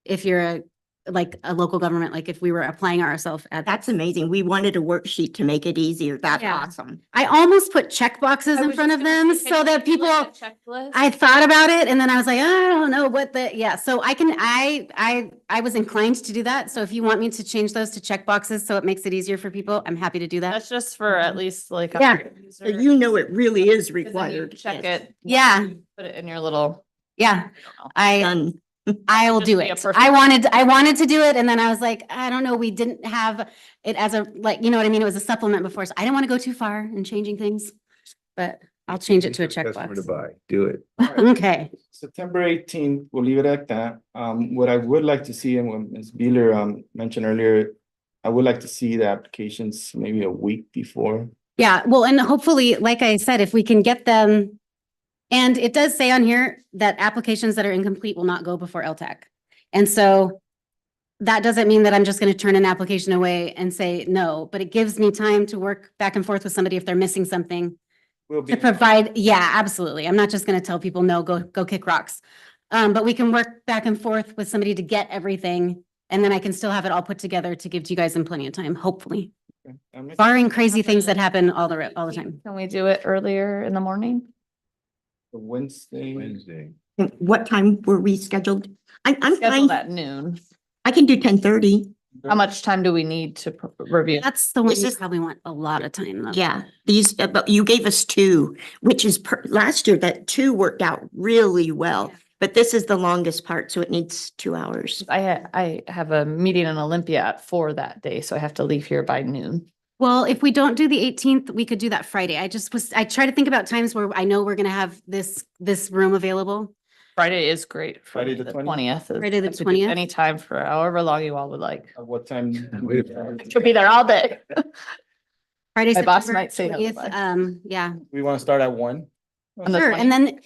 If you're like a local government, like if we were applying ourselves at. That's amazing. We wanted a worksheet to make it easier. That's Yeah. awesome. I almost put check boxes in front of them so that people, I thought about it and then I was like, I don't know what yeah, so I was inclined to do that. So if you want me to change those to check boxes so it makes it easier for people, I'm happy to do that. That's just for at least like. Yeah. So you know it really is required. Check Yes. it. Yeah. Put it in your little. Yeah, I don't know. I Done. will Just do be a it. perfect- I wanted to do it and then I was like, I don't know, we didn't have it as a, like, you know what I mean? It was a supplement before, so I didn't want to go too far in changing things. But I'll change it to a Customer to checkbox. buy, do it. Okay, September 18th, we'll leave it at that. What I would like to see, and what Ms. Beeler mentioned earlier, I would like to see the applications maybe a week before. yeah, well, and hopefully, like I said, if we can get them. And it does say on here that applications that are incomplete will not go before LTAC. And so that doesn't mean that I'm just gonna turn an application away and say no, but it gives me time to work back and forth with somebody if they're missing something. We'll be. To provide, yeah, absolutely. I'm not just gonna tell people, no, go kick rocks. But we can work back and forth with somebody to get everything. And then I can still have it all put together to give to you guys in plenty of time, hopefully. Barring crazy things that happen all the time. Can we do it earlier in the morning? Wednesday. Wednesday. And what time were we scheduled? I'm fine. Scheduled at noon. I can do 10:30. How much time do we need to review? That's the one This you is- probably want a lot of time though. Yeah, these, but you gave us two, which is last year that two worked out really well. Yeah. But this is the longest part, so it needs 2 hours. I have a meeting in Olympia at 4 that day, so I have to leave here by noon. Well, if we don't do the 18th, we could do that Friday. I try to think about times where I know we're gonna have this room available. Friday is great. for Friday me, the the 20th? 20th. Friday the 20th? Any time for however long you all would like. At what time? Wait a minute. Could be there all day. Friday, My boss September might say 20th, otherwise. yeah, We want to start at 1? On the sure. 20th. And then,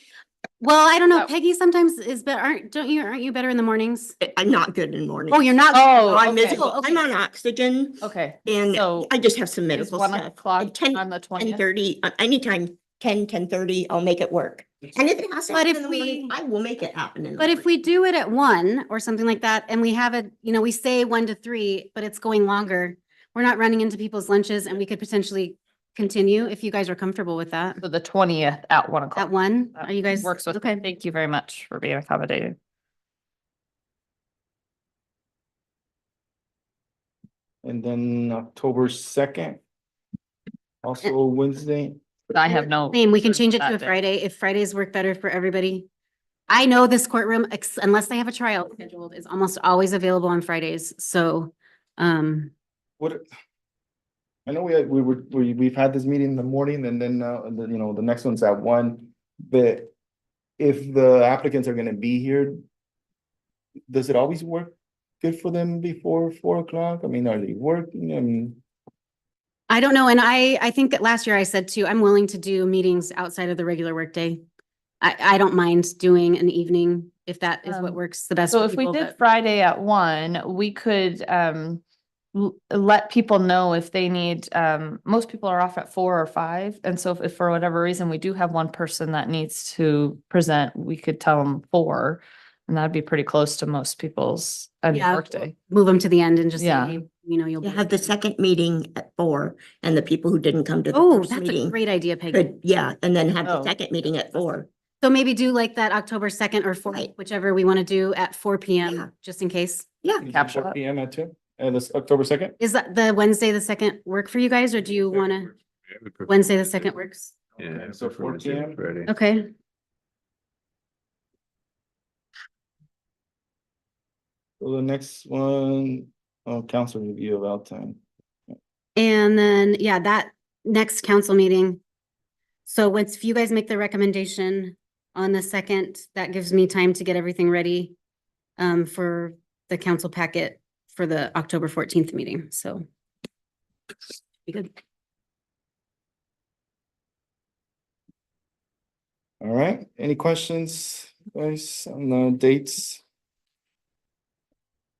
well, I don't know, That- Peggy sometimes is better, aren't you better in the mornings? I'm not good in the morning. Oh, you're not? Oh, I'm okay. miserable. I'm on oxygen Okay. and So I just have some is medical 1 stuff. o'clock At 10, on the 20th? 10:30, anytime, 10:30, I'll make it work. And if it has to But happen if in the morning, we- I will make it happen. in the But if morning. we do it at 1 or something like that, and we have it, we say 1 to 3, but it's going longer, we're not running into people's lunches and we could potentially continue if you guys are comfortable with that. So the 20th at 1 o'clock. At 1, That are you guys? Works with, Okay. thank you very much for being accommodating. And then October 2nd. Also Wednesday. I have no. Same, we can change it to a that day. Friday if Fridays work better for everybody. I know this courtroom, unless they have a trial scheduled, is almost always available on Fridays, so, What? I know we've had this meeting in the morning and then, the next one's at 1. But if the applicants are gonna be here, does it always work good for them before 4 o'clock? I mean, are they working? I mean, I don't know, and I think that last year I said too, I'm willing to do meetings outside of the regular workday. I don't mind doing an evening if that is what works the best. So for if we people, did but- Friday at 1, we could let people know if they need, most people are off at 4 or 5. And so if for whatever reason we do have one person that needs to present, we could tell them 4. And that'd be pretty close to most people's end of Yeah, workday. move them to the end and just say, Yeah. hey, you'll. You be- have the second meeting at 4 and the people who didn't come to the Oh, first that's a meeting great idea, Peggy. could, yeah, and then have the Oh. second meeting at 4. So maybe do like that October 2nd or 4th, Right. whichever we want to do at 4 Yeah. PM, just in case. Yeah, Capture 4 that. PM at 2, this October 2nd? Is that the Wednesday, the 2nd work for you guys, or do you want to, Wednesday, the 2nd works? Yeah. Okay, so prefer 4 Wednesday, PM? Friday. Okay, So the next one, council review of out time. and then, yeah, that next council meeting. So if you guys make the recommendation on the 2nd, that gives me time to get everything ready for the council packet for the October 14th meeting, so. Be good. All right, any questions, guys, on the dates?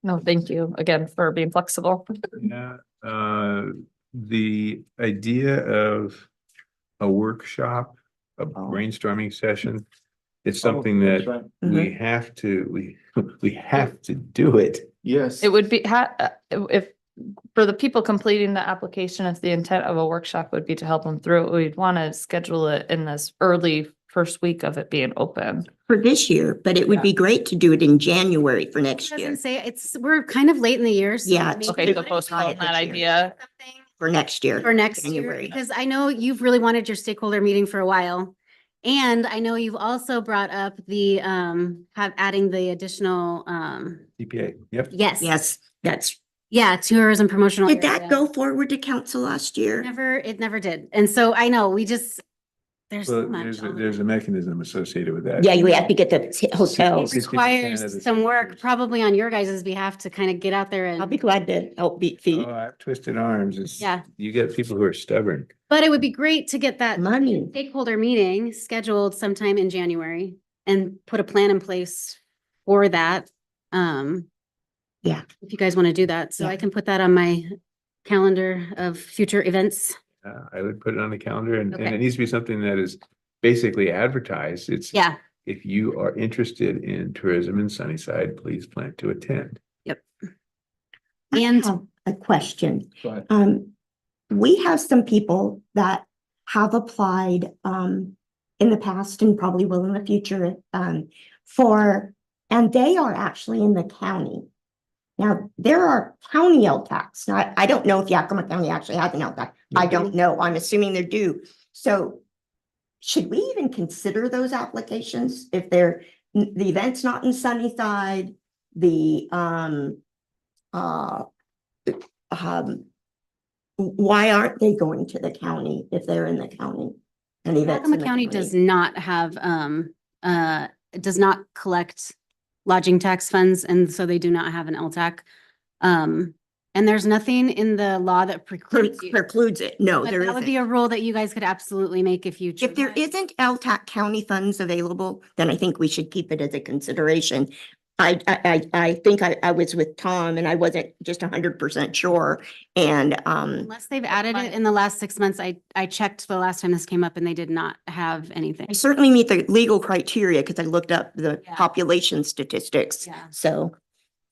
No, thank you again for being flexible. Yeah, the idea of a workshop, a brainstorming session, it's something Oh, that's that right. we have to, we have to do it. Yes. It would be, if, for the people completing the application, if the intent of a workshop would be to help them through it, we'd want to schedule it in this early first week of it being open. For this year, but it would be great to do it in January for next I was year. gonna say, we're kind of late in the year. So Yeah, maybe Okay, we so wanna postpone try that this year. idea. something For next year. For next year, January. because I know you've really wanted your stakeholder meeting for a while. And I know you've also brought up the, adding the additional, CPA, yep. yes. Yes, that's, Yeah, tourism promotional. did that area. go forward to council last year? It never did. And so I know, there's so Well, much. there's a mechanism associated with that. Yeah, we have to get the It hotels. 50% of requires the some work, signatures. probably on your guys' behalf to kind of get out there I'll and, be glad to help beat feet. Oh, I've twisted arms. It's, Yeah. you get people who are stubborn. but it would be great to get that Money. stakeholder meeting scheduled sometime in January and put a plan in place for that. Yeah. If you guys want to do that, so Yeah. I can put that on my calendar of future events. I would put it on the calendar and Okay. it needs to be something that is basically advertised. It's, Yeah, if you are interested in tourism in Sunnyside, please plan to attend. I And- have a question. Go ahead. We have some people that have applied, in the past and probably will in the future, and they are actually in the county. Now, there are county LTACs. Now, I don't know if Yakima County actually has an LTAC. I don't know. I'm assuming they do. So should we even consider those applications if the event's not in Sunnyside, why aren't they going to the county if they're in the county? And events in Yakima the County does not have, does not collect lodging tax funds, and so they do not have an LTAC. And there's nothing in the law that precludes you. Precludes it. No, But there that would be isn't. a rule that you guys could absolutely make if you. If there chose. isn't LTAC county funds available, then I think we should keep it as a consideration. I think I was with Tom and I wasn't just 100% sure. And, Unless they've added it in the last 6 months, I checked the last time this came up and they did not have anything. I certainly meet the legal criteria because I looked up the Yeah. population statistics. Yeah. So,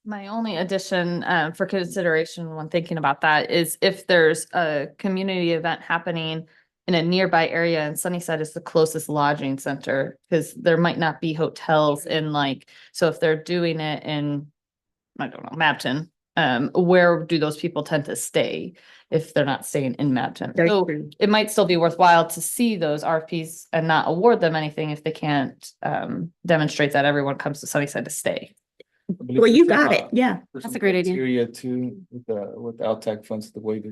My only addition for consideration when thinking about that is if there's a community event happening in a nearby area, and Sunnyside is the closest lodging center, because there might not be hotels in so if they're doing it in, I don't know, Mabton, where do those people tend to stay if they're not staying in Mabton? Very So true. it might still be worthwhile to see those RFPs and not award them anything if they can't demonstrate that everyone comes to Sunnyside to stay. well, you got it. Yeah. That's a great idea. Criteria too, with the LTAC funds, the way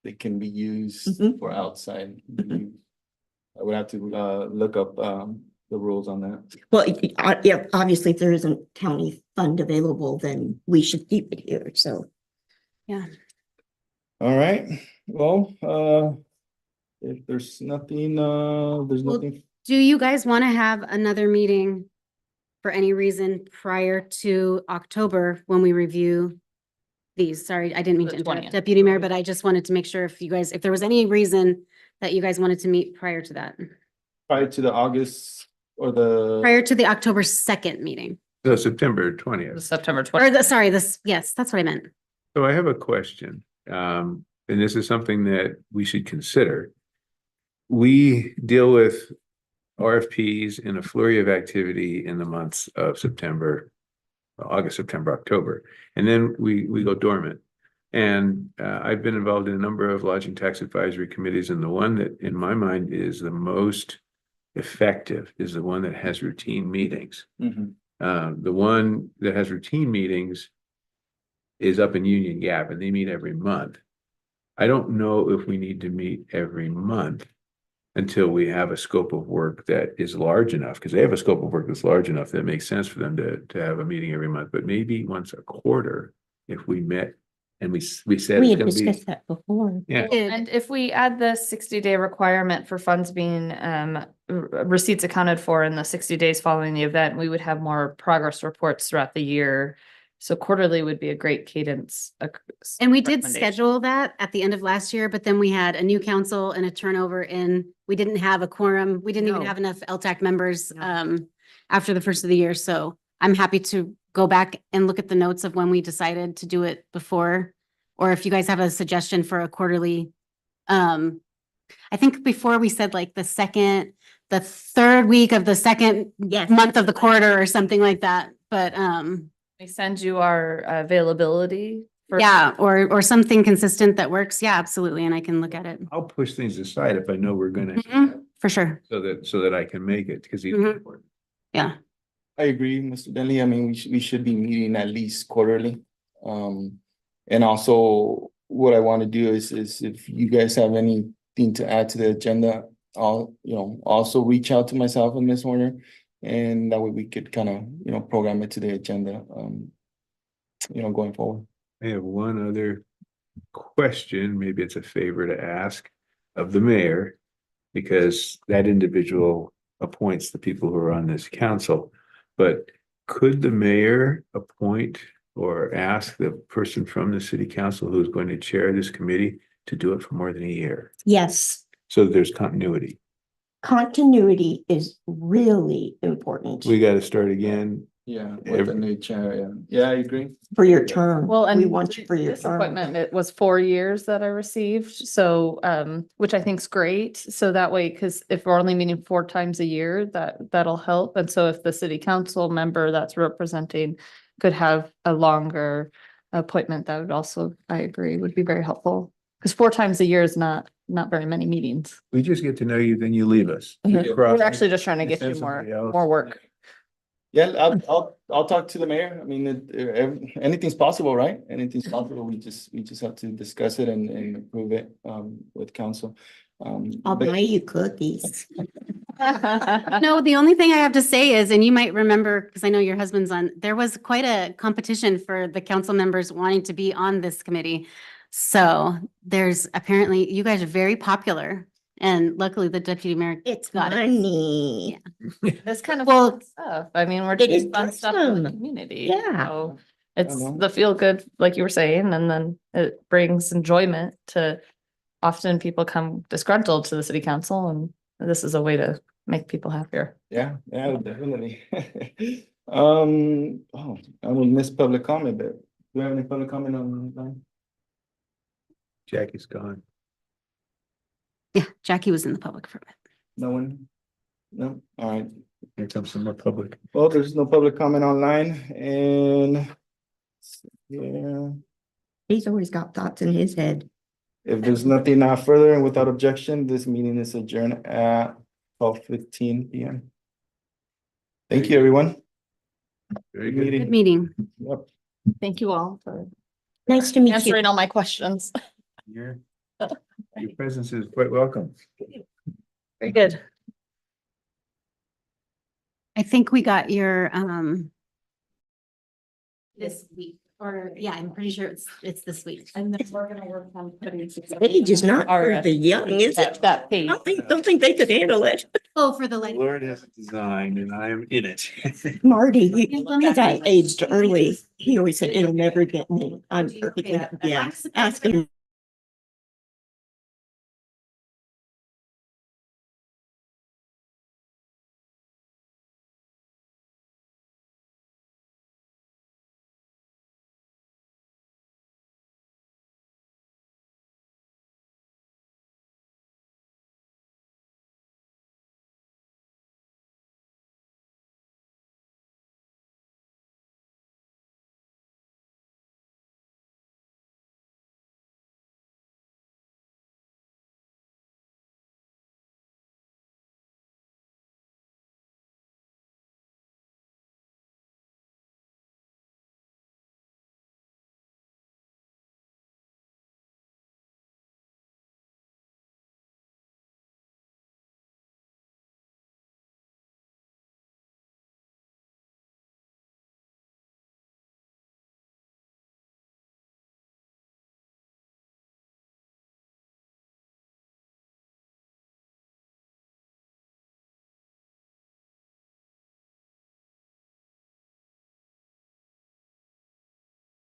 they can be used Mhm. for outside. use. I would have to look up the rules on that. Well, yeah, obviously if there isn't county fund available, then we should keep it here. So. All right, well, if there's nothing, there's Well, nothing. Do you guys want to have another meeting for any reason prior to October when we review these? Sorry, I didn't mean The to interrupt, 20th. Deputy Mayor, but I just wanted to make sure if there was any reason that you guys wanted to meet prior to that, Prior to the August or the. prior to the October 2nd meeting. So September 20th. September Or 20th. yes, that's what I meant. So I have a question, and this is something that we should consider. We deal with RFPs in a flurry of activity in the months of September, August, September, October, and then we go dormant. And I've been involved in a number of lodging tax advisory committees, and the one that in my mind is the most effective is the one that has routine meetings. Mhm. The one that has routine meetings is up in Union Gap and they meet every month. I don't know if we need to meet every month until we have a scope of work that is large enough, because they have a scope of work that's large enough that makes sense for them to have a meeting every month, but maybe once a quarter, if we met and we said We it's had gonna be, discussed that before. yeah. Did. And if we add the 60-day requirement for funds being receipts accounted for in the 60 days following the event, we would have more progress reports throughout the year. So quarterly would be a great cadence. And we did recommendation. schedule that at the end of last year, but then we had a new council and a turnover in, we didn't have a quorum. We didn't even No. have enough LTAC members No. after the first of the year. So I'm happy to go back and look at the notes of when we decided to do it before. Or if you guys have a suggestion for a quarterly, I think before we said like the third week of the second Yes. month of the quarter or something like that. But We send you our availability. for- yeah, or something consistent that works. Yeah, absolutely. And I can look at it. I'll push things aside if I know we're gonna, Mhm, for sure. so that I can make it, because he's Mhm. important. Yeah. I agree, Mr. Denley. I mean, we should be meeting at least quarterly. And also what I want to do is if you guys have anything to add to the agenda, I'll, also reach out to myself and Ms. Horner. And that way we could kind of, program it to the agenda, going forward. I have one other question, maybe it's a favor to ask of the mayor, because that individual appoints the people who are on this council. But could the mayor appoint or ask the person from the city council who's going to chair this committee to do it for more than a year? Yes, So there's continuity. continuity is really important We got to start again. Yeah, with the new chair, yeah. Yeah, I agree. for your term. Well, and We want you for your this term. appointment, it was 4 years that I received, so, which I think is great. So that way, because if we're only meeting 4 times a year, that'll help. And so if the city council member that's representing could have a longer appointment, that would also, I agree, would be very helpful. Because 4 times a year is not very many meetings. We just get to know you, then you leave us. We're actually just trying to get Send you somebody else. more work. Yeah, I'll talk to the mayor. I mean, anything's possible, right? Anything's possible. We just have to discuss it and approve it, with council. I'll But- buy you cookies. No, the only thing I have to say is, and you might remember, because I know your husband's on, there was quite a competition for the council members wanting to be on this committee. So there's apparently, you guys are very popular. And luckily the deputy mayor It's got it. money. This kind of Well, fun stuff. I mean, we're it is doing fun stuff for the awesome. community. Yeah. So it's know. the feel good, like you were saying, and then it brings enjoyment to, often people come disgruntled to the city council, and this is a way to make people happier. Yeah, definitely. I will miss public comment, but do you have any public comment on? Jackie's gone. Yeah, Jackie was in the public for a bit. No one? No? All right. Here comes some more public. Well, there's no public comment online and yeah, He's always got thoughts in his head. if there's nothing further and without objection, this meeting is adjourned at 12:15 PM. Thank you, everyone. Very Good good. Good meeting. Yep. Thank you all for Nice to meet you. answering all my questions. Your presence is quite welcome. Very good. I think we got your, this week, or yeah, I'm pretty sure it's this week. And then we're gonna work on putting. Age is not for the young, is it? That page. Don't think they could handle it. Oh, for the The light. Lord has a design and I am in it. Marty, because I aged early, he always said, it'll never get me. I'm perfectly, yeah, ask him.